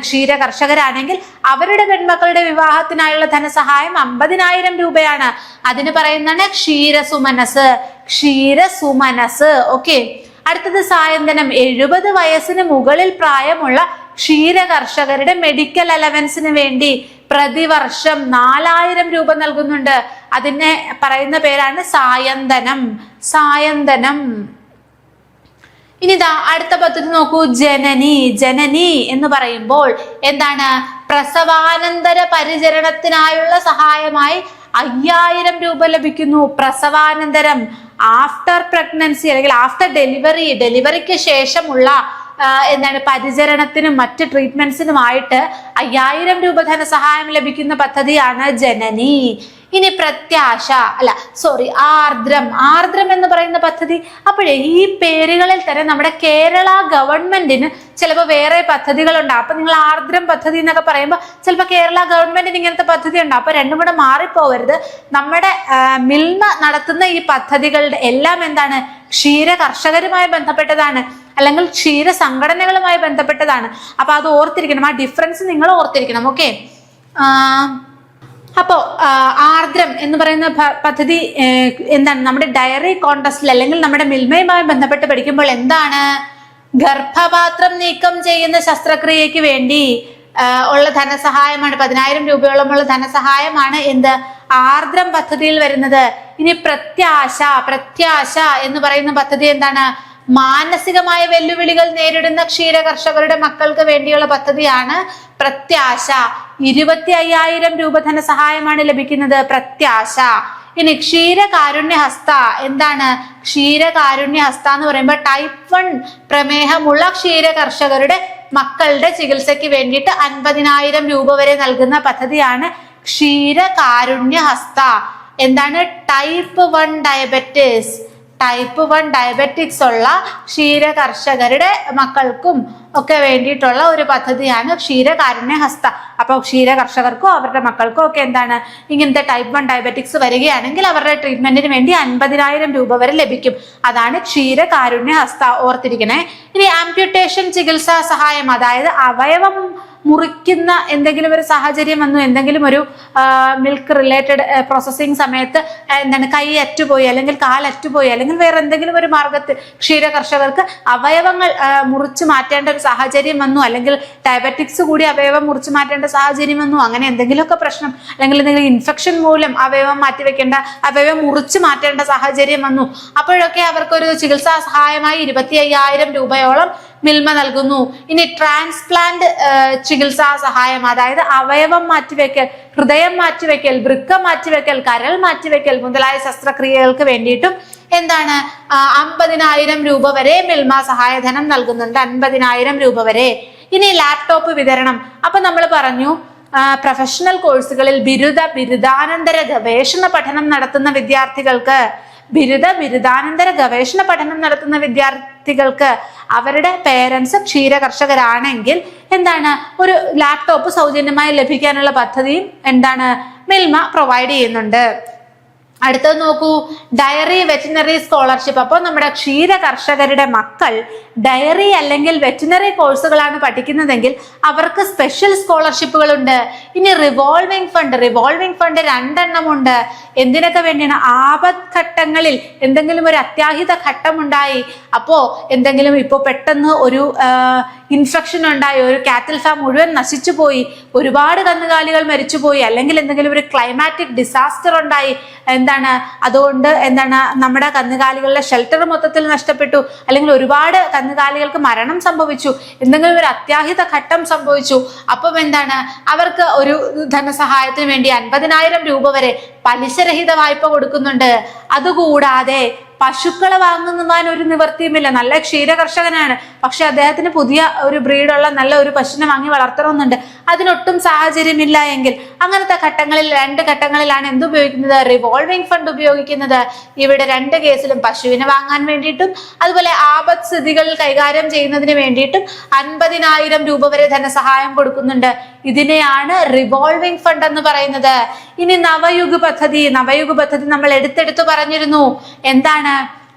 ക്ഷീര കർഷകരാണെങ്കിൽ അവരുടെ പെൺമക്കളുടെ വിവാഹത്തിനായുള്ള ധനസഹായം 50,000 രൂപയാണ്. അതിന് പറയുന്നതാണ് ക്ഷീരസുമനസ്. ക്ഷീരസുമനസ്. ഓക്കെ. അടുത്തത് സായന്തനം. 70 വയസ്സിന് മുകളിൽ പ്രായമുള്ള ക്ഷീര കർഷകരുടെ മെഡിക്കൽ അലവൻസിന് വേണ്ടി പ്രതിവർഷം 4,000 രൂപ നൽകുന്നുണ്ട്. അതിനെ പറയുന്ന പേരാണ് സായന്തനം. സായന്തനം. ഇനിതാ അടുത്ത പദ്ധതി നോക്കൂ. ജനനി. ജനനി എന്ന് പറയുമ്പോൾ എന്താണ്? പ്രസവാനന്തര പരിചരണത്തിനായുള്ള സഹായമായി 5,000 രൂപ ലഭിക്കുന്നു. പ്രസവാനന്തരം, ആഫ്റ്റർ പ്രഗ്നൻസി അല്ലെങ്കിൽ ആഫ്റ്റർ ഡെലിവറിക്ക് ശേഷമുള്ള പരിചരണത്തിനും മറ്റ് ട്രീറ്റ്മെന്റ്സിനുമായിട്ട് 5,000 രൂപ ധനസഹായം ലഭിക്കുന്ന പദ്ധതിയാണ് ജനനി. ഇനി ആർദ്രം. ആർദ്രം എന്ന് പറയുന്ന പദ്ധതി. അപ്പോഴേ ഈ പേരുകളിൽ തന്നെ നമ്മുടെ കേരള ഗവൺമെന്റിന് ചിലപ്പോൾ വേറെ പദ്ധതികളുണ്ടാവും. അപ്പൊ നിങ്ങൾ ആർദ്രം പദ്ധതി എന്നൊക്കെ പറയുമ്പോൾ ചിലപ്പോൾ കേരള ഗവൺമെന്റിന് ഇങ്ങനത്തെ പദ്ധതി ഉണ്ടാവും. അപ്പൊ രണ്ടും കൂടെ മാറിപ്പോവരുത്. നമ്മുടെ മിൽമ നടത്തുന്ന ഈ പദ്ധതികളുടെ എല്ലാം ക്ഷീര കർഷകരുമായി ബന്ധപ്പെട്ടതാണ്, അല്ലെങ്കിൽ ക്ഷീര സംഘടനകളുമായി ബന്ധപ്പെട്ടതാണ്. അപ്പൊ അത് ഓർത്തിരിക്കണം. ആ ഡിഫറൻസ് നിങ്ങൾ ഓർത്തിരിക്കണം. ഓക്കെ. അപ്പോ ആർദ്രം എന്ന് പറയുന്ന പദ്ധതി നമ്മുടെ ഡയറി കോൺടെസ്റ്റിൽ അല്ലെങ്കിൽ നമ്മുടെ മിൽമയുമായി ബന്ധപ്പെട്ട് പഠിക്കുമ്പോൾ ഗർഭപാത്രം നീക്കം ചെയ്യുന്ന ശസ്ത്രക്രിയക്ക് വേണ്ടി ഉള്ള ധനസഹായമാണ്. 10,000 രൂപയോളമുള്ള ധനസഹായമാണ് ആർദ്രം പദ്ധതിയിൽ വരുന്നത്. ഇനി പ്രത്യാശ എന്ന് പറയുന്ന പദ്ധതി മാനസികമായ വെല്ലുവിളികൾ നേരിടുന്ന ക്ഷീര കർഷകരുടെ മക്കൾക്ക് വേണ്ടിയുള്ള പദ്ധതിയാണ് പ്രത്യാശ. 25,000 രൂപ ധനസഹായമാണ് ലഭിക്കുന്നത്. പ്രത്യാശ. ഇനി ക്ഷീരകാരുണ്യഹസ്ത. ക്ഷീരകാരുണ്യഹസ്ത എന്ന് പറയുമ്പോൾ ടൈപ്പ് 1 പ്രമേഹമുള്ള ക്ഷീര കർഷകരുടെ മക്കളുടെ ചികിത്സയ്ക്ക് വേണ്ടിയിട്ട് 50,000 രൂപ വരെ നൽകുന്ന പദ്ധതിയാണ് Ksheerakarunyahastha. Type 1 diabetes. Type 1 diabetics ഉള്ള ക്ഷീര കർഷകരുടെ മക്കൾക്കും ഒക്കെ വേണ്ടിയിട്ടുള്ള ഒരു പദ്ധതിയാണ് ക്ഷീരകാരുണ്യഹസ്ത. അപ്പോൾ ക്ഷീര കർഷകർക്കോ അവരുടെ മക്കൾക്കോ ഒക്കെ ഇങ്ങനത്തെ ടൈപ്പ് 1 ഡയബറ്റിക്സ് വരികയാണെങ്കിൽ അവരുടെ ട്രീറ്റ്മെന്റിന് വേണ്ടി 50,000 രൂപ വരെ ലഭിക്കും. അതാണ് ക്ഷീരകാരുണ്യഹസ്ത. ഓർത്തിരിക്കണേ. ഇനി ആംപ്യൂട്ടേഷൻ ചികിത്സാ സഹായം, അതായത് അവയവം മുറിക്കുന്ന എന്തെങ്കിലും ഒരു സാഹചര്യം വന്നു, എന്തെങ്കിലും ഒരു മിൽക്ക് റിലേറ്റഡ് പ്രോസസ്സിങ് സമയത്ത് കൈ അറ്റുപോയി അല്ലെങ്കിൽ കാലറ്റുപോയി അല്ലെങ്കിൽ വേറെ എന്തെങ്കിലും ഒരു മാർഗത്തിൽ ക്ഷീര കർഷകർക്ക് അവയവങ്ങൾ മുറിച്ചു മാറ്റേണ്ട ഒരു സാഹചര്യം വന്നു, അല്ലെങ്കിൽ ഡയബറ്റിക്സ് കൂടി അവയവം മുറിച്ചു മാറ്റേണ്ട സാഹചര്യം വന്നു, അങ്ങനെ എന്തെങ്കിലുമൊക്കെ പ്രശ്നം അല്ലെങ്കിൽ എന്തെങ്കിലും ഇൻഫെക്ഷൻ മൂലം അവയവം മുറിച്ചു മാറ്റേണ്ട സാഹചര്യം വന്നു, അപ്പോഴൊക്കെ അവർക്കൊരു ചികിത്സാ സഹായമായി 25,000 രൂപയോളം മിൽമ നൽകുന്നു. ഇനി ട്രാൻസ്പ്ലാന്റ് ചികിത്സാ സഹായം, അതായത് അവയവം മാറ്റിവെക്കൽ, ഹൃദയം മാറ്റിവെക്കൽ, വൃക്ക മാറ്റിവെക്കൽ, കരൾ മാറ്റിവെക്കൽ മുതലായ ശസ്ത്രക്രിയകൾക്ക് വേണ്ടിയിട്ടും 50,000 രൂപ വരെ മിൽമ സഹായധനം നൽകുന്നുണ്ട്. 50,000 രൂപ വരെ. ഇനി ലാപ്ടോപ്പ് വിതരണം. അപ്പൊ നമ്മൾ പറഞ്ഞു പ്രൊഫഷണൽ കോഴ്സുകളിൽ ബിരുദാനന്തര ഗവേഷണ പഠനം നടത്തുന്ന വിദ്യാർത്ഥികൾക്ക് ബിരുദാനന്തര ഗവേഷണ പഠനം നടത്തുന്ന വിദ്യാർത്ഥികൾക്ക് അവരുടെ പേരൻസ് ക്ഷീര കർഷകരാണെങ്കിൽ ഒരു ലാപ്ടോപ്പ് സൗജന്യമായി ലഭിക്കാനുള്ള പദ്ധതിയും മിൽമ പ്രൊവൈഡ് ചെയ്യുന്നുണ്ട്. അടുത്തത് നോക്കൂ, ഡയറി വെറ്റിനറി സ്കോളർഷിപ്പ്. അപ്പോൾ നമ്മുടെ ക്ഷീര കർഷകരുടെ മക്കൾ ഡയറി അല്ലെങ്കിൽ വെറ്റിനറി കോഴ്സുകളാണ് പഠിക്കുന്നതെങ്കിൽ അവർക്ക് സ്പെഷ്യൽ സ്കോളർഷിപ്പുകളുണ്ട്. ഇനി റിവോൾവിംഗ് ഫണ്ട് 2 ഉണ്ട്. എന്തിനൊക്കെ വേണ്ടിയാണ്? ആപത്ഘട്ടങ്ങളിൽ എന്തെങ്കിലും ഒരു അത്യാഹിത ഘട്ടമുണ്ടായി, അപ്പോ എന്തെങ്കിലും ഇപ്പോൾ പെട്ടെന്ന് ഒരു ഇൻഫെക്ഷൻ ഉണ്ടായി, ഒരു കാറ്റിൽ ഫാം മുഴുവൻ നശിച്ചു പോയി, ഒരുപാട് കന്നുകാലികൾ മരിച്ചുപോയി, അല്ലെങ്കിൽ എന്തെങ്കിലും ഒരു ക്ലൈമാറ്റിക് ഡിസാസ്റ്റർ ഉണ്ടായി, അതുകൊണ്ട് നമ്മുടെ കന്നുകാലികളുടെ ഷെൽട്ടർ മൊത്തത്തിൽ നഷ്ടപ്പെട്ടു, അല്ലെങ്കിൽ ഒരുപാട് കന്നുകാലികൾക്ക് മരണം സംഭവിച്ചു, എന്തെങ്കിലും ഒരു അത്യാഹിത ഘട്ടം സംഭവിച്ചു, അപ്പം അവർക്ക് ഒരു ധനസഹായത്തിന് വേണ്ടി 50,000 രൂപ വരെ പലിശരഹിത വായ്പ കൊടുക്കുന്നുണ്ട്. അതുകൂടാതെ പശുക്കളെ വാങ്ങുവാൻ ഒരു നിവൃത്തിയുമില്ല, നല്ല ക്ഷീര കർഷകനാണ്, പക്ഷെ അദ്ദേഹത്തിന് പുതിയ ഒരു ബ്രീഡുള്ള നല്ല ഒരു പശുവിനെ വാങ്ങി വളർത്തണമെന്നുണ്ട്, അതിനൊട്ടും സാഹചര്യമില്ല എങ്കിൽ അങ്ങനത്തെ ഘട്ടങ്ങളിൽ 2 ഘട്ടങ്ങളിലാണ് ഉപയോഗിക്കുന്നത്? റിവോൾവിംഗ് ഫണ്ട് ഉപയോഗിക്കുന്നത്. ഇവിടെ 2 കേസിലും പശുവിനെ വാങ്ങാൻ വേണ്ടിയിട്ടും അതുപോലെ ആപത് സ്ഥിതികൾ കൈകാര്യം ചെയ്യുന്നതിന് വേണ്ടിയിട്ടും 50,000 രൂപ വരെ ധനസഹായം കൊടുക്കുന്നുണ്ട്. ഇതിനെയാണ് റിവോൾവിംഗ് ഫണ്ട് എന്ന് പറയുന്നത്. ഇനി നവയുഗ് പദ്ധതി നമ്മൾ എടുത്തെടുത്ത് പറഞ്ഞിരുന്നു.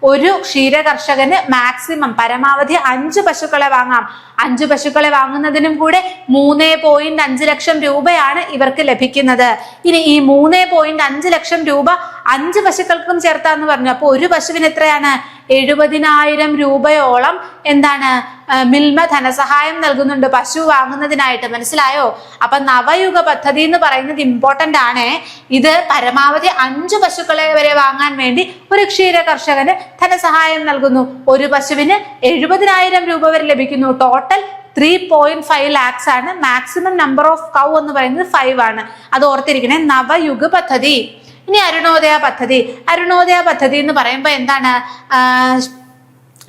ഒരു ക്ഷീര കർഷകന് മാക്സിമം പരമാവധി 5 പശുക്കളെ വാങ്ങാം. 5 പശുക്കളെ വാങ്ങുന്നതിനും കൂടെ 3.5 ലക്ഷം രൂപയാണ് ഇവർക്ക് ലഭിക്കുന്നത്. ഇനി ഈ 3.5 ലക്ഷം രൂപ 5 പശുക്കൾക്കും ചേർത്താന്ന് പറഞ്ഞു. അപ്പൊ ഒരു പശുവിന് എത്രയാണ്? 70,000 രൂപയോളം എന്താണ് മിൽമ ധനസഹായം നൽകുന്നുണ്ട് പശു വാങ്ങുന്നതിനായിട്ട്. മനസ്സിലായോ? അപ്പൊ നവയുഗ പദ്ധതി എന്ന് പറയുന്നത് ഇമ്പോർട്ടന്റ് ആണ്. ഇത് പരമാവധി 5 പശുക്കളെ വരെ വാങ്ങാൻ വേണ്ടി ഒരു ക്ഷീര കർഷകന് ധനസഹായം നൽകുന്നു. ഒരു പശുവിന് 70,000 രൂപ വരെ ലഭിക്കുന്നു. ടോട്ടൽ 3.5 lakhs ആണ്. മാക്സിമം നമ്പർ ഓഫ് കൗ എന്ന് പറയുന്നത് 5 ആണ്. അത് ഓർത്തിരിക്കണേ. നവയുഗ പദ്ധതി. ഇനി അരുണോദയ പദ്ധതി. അരുണോദയ പദ്ധതി എന്ന് പറയുമ്പോൾ എന്താണ്?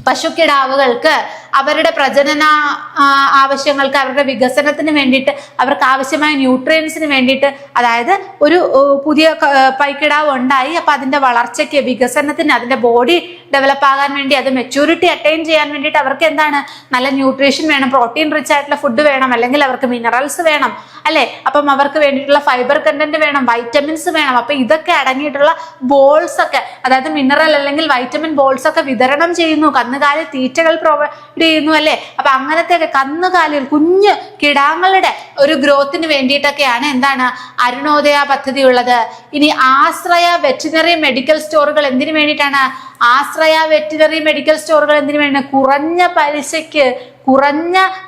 പശുക്കിടാവുകൾക്ക് അവരുടെ പ്രജനന ആവശ്യങ്ങൾക്ക്, അവരുടെ വികസനത്തിന് വേണ്ടിയിട്ട്, അവർക്ക് ആവശ്യമായ ന്യൂട്രിയൻസിന് വേണ്ടിയിട്ട്, അതായത് ഒരു പുതിയ പൈക്കിടാവ് ഉണ്ടായി, അപ്പൊ അതിന്റെ വളർച്ചയ്ക്ക്, വികസനത്തിന്, അതിന്റെ ബോഡി ഡെവലപ്പ് ആകാൻ വേണ്ടി, അത് മെച്യൂരിറ്റി അറ്റൈൻ ചെയ്യാൻ വേണ്ടിയിട്ട് അവർക്ക് എന്താണ്? നല്ല ന്യൂട്രീഷൻ വേണം, പ്രോട്ടീൻ റിച്ച് ആയിട്ടുള്ള ഫുഡ് വേണം, അല്ലെങ്കിൽ അവർക്ക് മിനറൽസ് വേണം, അല്ലെ? അപ്പം അവർക്ക് വേണ്ടിയിട്ടുള്ള ഫൈബർ കണ്ടന്റ് വേണം, വൈറ്റമിൻസ് വേണം. അപ്പൊ ഇതൊക്കെ അടങ്ങിയിട്ടുള്ള ബോൾസ് ഒക്കെ, അതായത് മിനറൽ അല്ലെങ്കിൽ വൈറ്റമിൻ ബോൾസ് ഒക്കെ വിതരണം ചെയ്യുന്നു. കന്നുകാലി തീറ്റകൾ പ്രൊവൈഡ് ചെയ്യുന്നു, അല്ലെ? അപ്പൊ അങ്ങനത്തെ കന്നുകാലികൾ, കുഞ്ഞു കിടാങ്ങളുടെ ഒരു ഗ്രോത്തിന് വേണ്ടിയിട്ടൊക്കെയാണ് എന്താണ് അരുണോദയ പദ്ധതി ഉള്ളത്. ഇനി ആശ്രയ വെറ്റിനറി മെഡിക്കൽ സ്റ്റോറുകൾ എന്തിനു വേണ്ടിയിട്ടാണ്? ആശ്രയ വെറ്റിനറി മെഡിക്കൽ സ്റ്റോറുകൾ എന്തിനു വേണ്ടി? കുറഞ്ഞ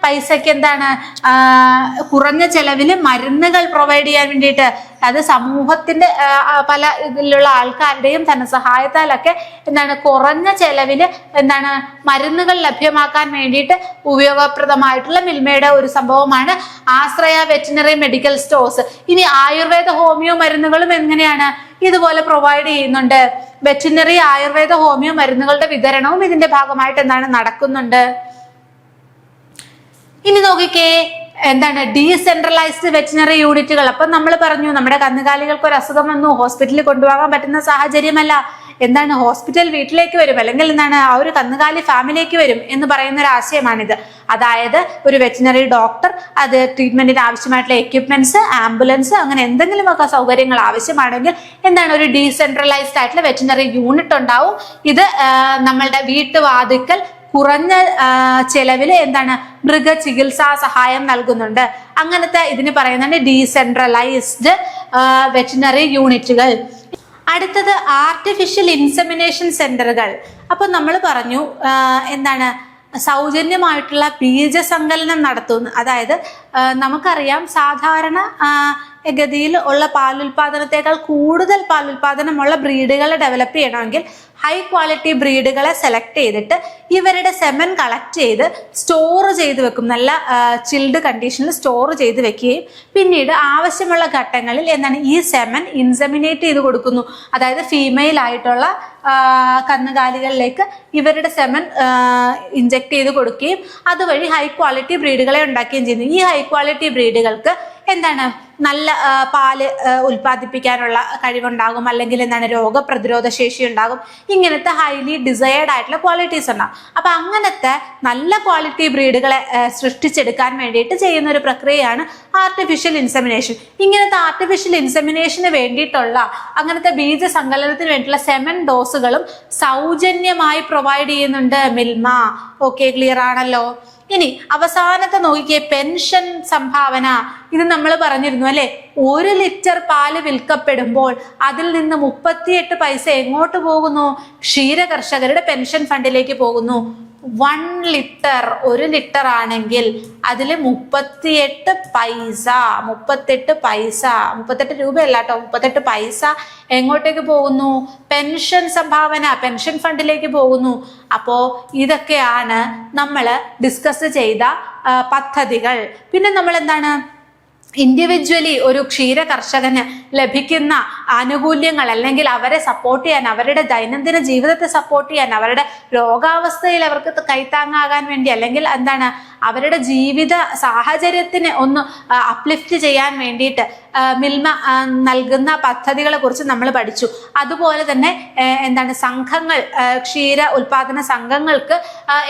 പൈസക്ക് എന്താണ് കുറഞ്ഞ ചെലവിൽ മരുന്നുകൾ പ്രൊവൈഡ് ചെയ്യാൻ വേണ്ടിയിട്ട്, അത് സമൂഹത്തിന്റെ പല ഇതിലുള്ള ആൾക്കാരുടെയും ധനസഹായത്താലൊക്കെ എന്താണ് കുറഞ്ഞ ചെലവിൽ എന്താണ് മരുന്നുകൾ ലഭ്യമാക്കാൻ വേണ്ടിയിട്ട് ഉപയോഗപ്രദമായിട്ടുള്ള മിൽമയുടെ ഒരു സംഭവമാണ് ആശ്രയ വെറ്റിനറി മെഡിക്കൽ സ്റ്റോഴ്സ്. ഇനി ആയുർവേദ ഹോമിയോ മരുന്നുകളും എങ്ങനെയാണ്? ഇതുപോലെ പ്രൊവൈഡ് ചെയ്യുന്നുണ്ട്. വെറ്റിനറി ആയുർവേദ ഹോമിയോ മരുന്നുകളുടെ വിതരണവും ഇതിന്റെ ഭാഗമായിട്ട് എന്താണ് നടക്കുന്നുണ്ട്. ഇനി നോക്കിക്കേ, എന്താണ് ഡീസെൻട്രലൈസ്ഡ് വെറ്റിനറി യൂണിറ്റുകൾ. അപ്പൊ നമ്മൾ പറഞ്ഞു നമ്മുടെ കന്നുകാലികൾക്ക് ഒരു അസുഖം വന്നു, ഹോസ്പിറ്റലിൽ കൊണ്ടുപോകാൻ പറ്റുന്ന സാഹചര്യമല്ല. എന്താണ് ഹോസ്പിറ്റൽ വീട്ടിലേക്ക് വരും, അല്ലെങ്കിൽ എന്താണ് ആ ഒരു കന്നുകാലി ഫാമിലേക്ക് വരും എന്ന് പറയുന്ന ഒരു ആശയമാണിത്. അതായത് ഒരു വെറ്റിനറി ഡോക്ടർ, അത് ട്രീറ്റ്മെന്റിന് ആവശ്യമായിട്ടുള്ള എക്യുപ്മെന്റ്സ്, ആംബുലൻസ്, അങ്ങനെ എന്തെങ്കിലുമൊക്കെ സൗകര്യങ്ങൾ ആവശ്യമാണെങ്കിൽ എന്താണ് ഒരു ഡീസെൻട്രലൈസ്ഡ് ആയിട്ടുള്ള വെറ്റിനറി യൂണിറ്റ് ഉണ്ടാവും. ഇത് നമ്മളുടെ വീട്ടുവാതിക്കൽ കുറഞ്ഞ ചെലവിൽ എന്താണ് മൃഗചികിത്സാ സഹായം നൽകുന്നുണ്ട്. അങ്ങനത്തെ ഇതിന് പറയുന്നുണ്ട് ഡീസെൻട്രലൈസ്ഡ് വെറ്റിനറി യൂണിറ്റുകൾ. അടുത്തത് ആർട്ടിഫിഷ്യൽ ഇൻസെമിനേഷൻ സെന്ററുകൾ. അപ്പൊ നമ്മൾ പറഞ്ഞു എന്താണ് സൗജന്യമായിട്ടുള്ള ബീജസങ്കലനം നടത്തുന്നു. അതായത് നമുക്കറിയാം സാധാരണ ഗതിയിൽ ഉള്ള പാലുൽപാദനത്തെക്കാൾ കൂടുതൽ പാലുൽപാദനമുള്ള ബ്രീഡുകളെ ഡെവലപ്പ് ചെയ്യണമെങ്കിൽ ഹൈ ക്വാളിറ്റി ബ്രീഡുകളെ സെലക്ട് ചെയ്തിട്ട് ഇവരുടെ സെമൻ കളക്ട് ചെയ്ത് സ്റ്റോർ ചെയ്ത് വെക്കും. നല്ല ചിൽഡ് കണ്ടീഷനിൽ സ്റ്റോർ ചെയ്ത് വെക്കുകയും പിന്നീട് ആവശ്യമുള്ള ഘട്ടങ്ങളിൽ എന്താണ് ഈ സെമൻ ഇൻസെമിനേറ്റ് ചെയ്ത് കൊടുക്കുന്നു. അതായത് ഫീമെയിൽ ആയിട്ടുള്ള കന്നുകാലികളിലേക്ക് ഇവരുടെ സെമൻ ഇഞ്ചെക്ട് ചെയ്ത് കൊടുക്കുകയും അതുവഴി ഹൈ ക്വാളിറ്റി ബ്രീഡുകളെ ഉണ്ടാക്കുകയും ചെയ്യുന്നു. ഈ ഹൈ ക്വാളിറ്റി ബ്രീഡുകൾക്ക് എന്താണ് നല്ല പാല് ഉൽപ്പാദിപ്പിക്കാനുള്ള കഴിവുണ്ടാകും, അല്ലെങ്കിൽ എന്താണ് രോഗപ്രതിരോധ ശേഷി ഉണ്ടാകും. ഇങ്ങനത്തെ ഹൈലി ഡിസയേർഡ് ആയിട്ടുള്ള ക്വാളിറ്റീസ് ഉണ്ടാകും. അപ്പൊ അങ്ങനത്തെ നല്ല ക്വാളിറ്റി ബ്രീഡുകളെ സൃഷ്ടിച്ചെടുക്കാൻ വേണ്ടിയിട്ട് ചെയ്യുന്ന ഒരു പ്രക്രിയയാണ് ആർട്ടിഫിഷ്യൽ ഇൻസെമിനേഷൻ. ഇങ്ങനത്തെ ആർട്ടിഫിഷ്യൽ ഇൻസെമിനേഷന് വേണ്ടിയിട്ടുള്ള അങ്ങനത്തെ ബീജസങ്കലനത്തിന് വേണ്ടിയിട്ടുള്ള സെമൻ ഡോസുകളും സൗജന്യമായി പ്രൊവൈഡ് ചെയ്യുന്നുണ്ട് മിൽമ. ഓക്കെ, ക്ലിയർ ആണല്ലോ. ഇനി അവസാനത്തെ നോക്കിയേ, പെൻഷൻ സംഭാവന. ഇത് നമ്മൾ പറഞ്ഞിരുന്നു അല്ലെ, 1 ലിറ്റർ പാല് വിൽക്കപ്പെടുമ്പോൾ അതിൽ നിന്ന് 38 പൈസ എങ്ങോട്ട് പോകുന്നു? ക്ഷീര കർഷകരുടെ പെൻഷൻ ഫണ്ടിലേക്ക് പോകുന്നു. 1 ലിറ്റർ ആണെങ്കിൽ അതിൽ 38 പൈസ 38 രൂപയല്ല കേട്ടോ, 38 പൈസ എങ്ങോട്ടേക്ക് പോകുന്നു? പെൻഷൻ സംഭാവന, പെൻഷൻ ഫണ്ടിലേക്ക് പോകുന്നു. അപ്പോ ഇതൊക്കെയാണ് നമ്മൾ ഡിസ്കസ് ചെയ്ത പദ്ധതികൾ. പിന്നെ നമ്മൾ എന്താണ് ഇൻഡിവിജ്വലി ഒരു ക്ഷീര കർഷകന് ലഭിക്കുന്ന ആനുകൂല്യങ്ങൾ, അല്ലെങ്കിൽ അവരെ സപ്പോർട്ട് ചെയ്യാൻ, അവരുടെ ദൈനംദിന ജീവിതത്തെ സപ്പോർട്ട് ചെയ്യാൻ, അവരുടെ രോഗാവസ്ഥയിൽ അവർക്ക് കൈത്താങ്ങാകാൻ വേണ്ടി, അല്ലെങ്കിൽ എന്താണ് അവരുടെ ജീവിത സാഹചര്യത്തിന് ഒന്ന് അപ്ലിഫ്റ്റ് ചെയ്യാൻ വേണ്ടിയിട്ട് മിൽമ നൽകുന്ന പദ്ധതികളെ കുറിച്ച് നമ്മൾ പഠിച്ചു. അതുപോലെ തന്നെ എന്താണ് സംഘങ്ങൾ, ക്ഷീര ഉൽപാദന സംഘങ്ങൾക്ക്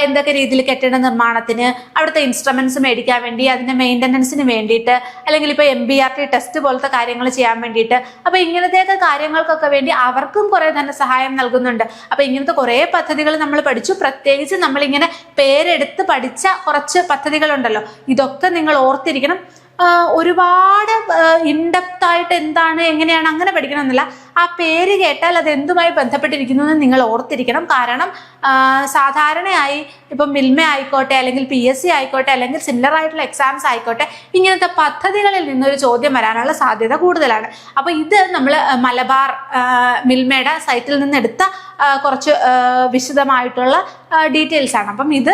എന്തൊക്കെ രീതിയിൽ കെട്ടിട നിർമ്മാണത്തിന്, അവിടുത്തെ ഇൻസ്ട്രുമെന്റ്സ് മേടിക്കാൻ വേണ്ടി, അതിന്റെ മെയിൻ്റനൻസിന് വേണ്ടിയിട്ട്, അല്ലെങ്കിൽ ഇപ്പൊ MBRT ടെസ്റ്റ് പോലത്തെ കാര്യങ്ങൾ ചെയ്യാൻ വേണ്ടിയിട്ട്. അപ്പൊ ഇങ്ങനെ ഇങ്ങനത്തെയൊക്കെ കാര്യങ്ങൾക്കൊക്കെ വേണ്ടി അവർക്കും കുറെ ധനസഹായം നൽകുന്നുണ്ട്. അപ്പൊ ഇങ്ങനത്തെ കുറെ പദ്ധതികൾ നമ്മൾ പഠിച്ചു. പ്രത്യേകിച്ച് നമ്മളിങ്ങനെ പേരെടുത്ത് പഠിച്ച കുറച്ച് പദ്ധതികളുണ്ടല്ലോ, ഇതൊക്കെ നിങ്ങൾ ഓർത്തിരിക്കണം. ഒരുപാട് ഇൻഡെപ്ത് ആയിട്ട് എന്താണ് എങ്ങനെയാണ് അങ്ങനെ പഠിക്കണമെന്നില്ല. ആ പേര് കേട്ടാൽ അത് എന്തുമായി ബന്ധപ്പെട്ടിരിക്കുന്നു എന്ന് നിങ്ങൾ ഓർത്തിരിക്കണം. കാരണം സാധാരണയായി ഇപ്പം മിൽമ ആയിക്കോട്ടെ, അല്ലെങ്കിൽ PSC ആയിക്കോട്ടെ, അല്ലെങ്കിൽ സിമിലർ ആയിട്ടുള്ള എക്സാംസ് ആയിക്കോട്ടെ, ഇങ്ങനത്തെ പദ്ധതികളിൽ നിന്നൊരു ചോദ്യം വരാനുള്ള സാധ്യത കൂടുതലാണ്. അപ്പൊ ഇത് നമ്മൾ മലബാർ മിൽമയുടെ സൈറ്റിൽ നിന്ന് എടുത്ത കുറച്ച് വിശദമായിട്ടുള്ള ഡീറ്റെയിൽസ് ആണ്. അപ്പം ഇത്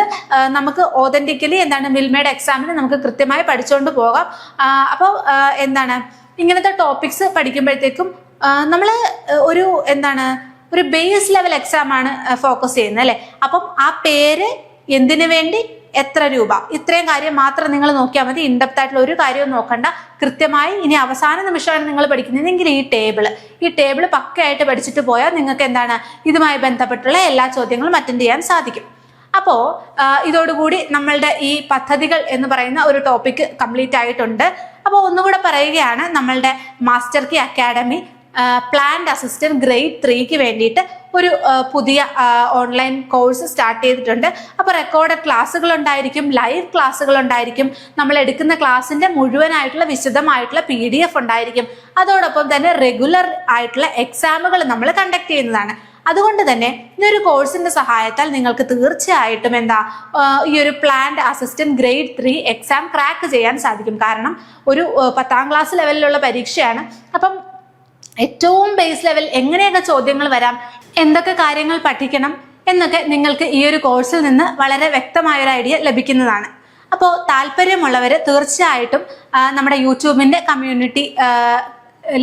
നമുക്ക് ഓതന്റിക്കലി എന്താണ് മിൽമയുടെ എക്സാമിന് നമുക്ക് കൃത്യമായി പഠിച്ചുകൊണ്ട് പോകാം. അപ്പോൾ എന്താണ് ഇങ്ങനത്തെ ടോപ്പിക്സ് പഠിക്കുമ്പോഴത്തേക്കും നമ്മൾ ഒരു ബേസ് ലെവൽ എക്സാം ആണ് ഫോക്കസ് ചെയ്യുന്നത് അല്ലെ. അപ്പം ആ പേര്, എന്തിനു വേണ്ടി, എത്ര രൂപ, ഇത്രയും കാര്യം മാത്രം നിങ്ങൾ നോക്കിയാൽ മതി. ഇൻഡെപ്ത് ആയിട്ടുള്ള ഒരു കാര്യവും നോക്കണ്ട. കൃത്യമായി ഇനി അവസാന നിമിഷമാണ് നിങ്ങൾ പഠിക്കുന്നതെങ്കിൽ ഈ ടേബിൾ പക്കയായിട്ട് പഠിച്ചിട്ട് പോയാൽ നിങ്ങൾക്ക് എന്താണ് ഇതുമായി ബന്ധപ്പെട്ടുള്ള എല്ലാ ചോദ്യങ്ങളും അറ്റൻഡ് ചെയ്യാൻ സാധിക്കും. അപ്പോൾ ഇതോടുകൂടി നമ്മളുടെ ഈ പദ്ധതികൾ എന്ന് പറയുന്ന ഒരു ടോപ്പിക് കംപ്ലീറ്റ് ആയിട്ടുണ്ട്. അപ്പോൾ ഒന്നുകൂടെ പറയുകയാണ്, നമ്മളുടെ master key academy plant assistant grade 3ക്ക് വേണ്ടിയിട്ട് ഒരു പുതിയ ഓൺലൈൻ കോഴ്സ് സ്റ്റാർട്ട് ചെയ്തിട്ടുണ്ട്. അപ്പോൾ റെക്കോർഡഡ് ക്ലാസ്സുകൾ ഉണ്ടായിരിക്കും, ലൈവ് ക്ലാസ്സുകൾ ഉണ്ടായിരിക്കും, നമ്മൾ എടുക്കുന്ന ക്ലാസ്സിന്റെ മുഴുവനായിട്ടുള്ള വിശദമായിട്ടുള്ള PDF ഉണ്ടായിരിക്കും. അതോടൊപ്പം തന്നെ റെഗുലർ ആയിട്ടുള്ള എക്സാമുകൾ നമ്മൾ കണ്ടക്ട് ചെയ്യുന്നതാണ്. അതുകൊണ്ട് തന്നെ ഈ ഒരു കോഴ്സിന്റെ സഹായത്താൽ നിങ്ങൾക്ക് തീർച്ചയായിട്ടും ഈ ഒരു plant assistant grade 3 exam crack ചെയ്യാൻ സാധിക്കും. കാരണം ഒരു 10ാം ക്ലാസ് ലെവലിലുള്ള പരീക്ഷയാണ്. അപ്പം ഏറ്റവും ബേസ് ലെവൽ എങ്ങനെയൊക്കെ ചോദ്യങ്ങൾ വരാം, എന്തൊക്കെ കാര്യങ്ങൾ പഠിക്കണം എന്നൊക്കെ നിങ്ങൾക്ക് ഈ ഒരു കോഴ്സിൽ നിന്ന് വളരെ വ്യക്തമായൊരു ഐഡിയ ലഭിക്കുന്നതാണ്. അപ്പോൾ താല്പര്യമുള്ളവർ തീർച്ചയായിട്ടും നമ്മുടെ യൂട്യൂബിന്റെ കമ്മ്യൂണിറ്റി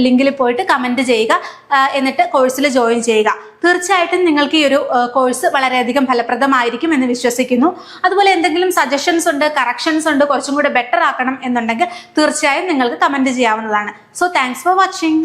ലിങ്കിൽ പോയിട്ട് കമന്റ് ചെയ്യുക, എന്നിട്ട് കോഴ്സിൽ ജോയിൻ ചെയ്യുക. തീർച്ചയായിട്ടും നിങ്ങൾക്ക് ഈ ഒരു കോഴ്സ് വളരെയധികം ഫലപ്രദമായിരിക്കും എന്ന് വിശ്വസിക്കുന്നു. അതുപോലെ എന്തെങ്കിലും സജഷൻസ് ഉണ്ട്, കറക്ഷൻസ് ഉണ്ട്, കുറച്ചും കൂടെ ബെറ്റർ ആക്കണം എന്നുണ്ടെങ്കിൽ തീർച്ചയായും നിങ്ങൾക്ക് കമന്റ് ചെയ്യാവുന്നതാണ്. So thanks for watching.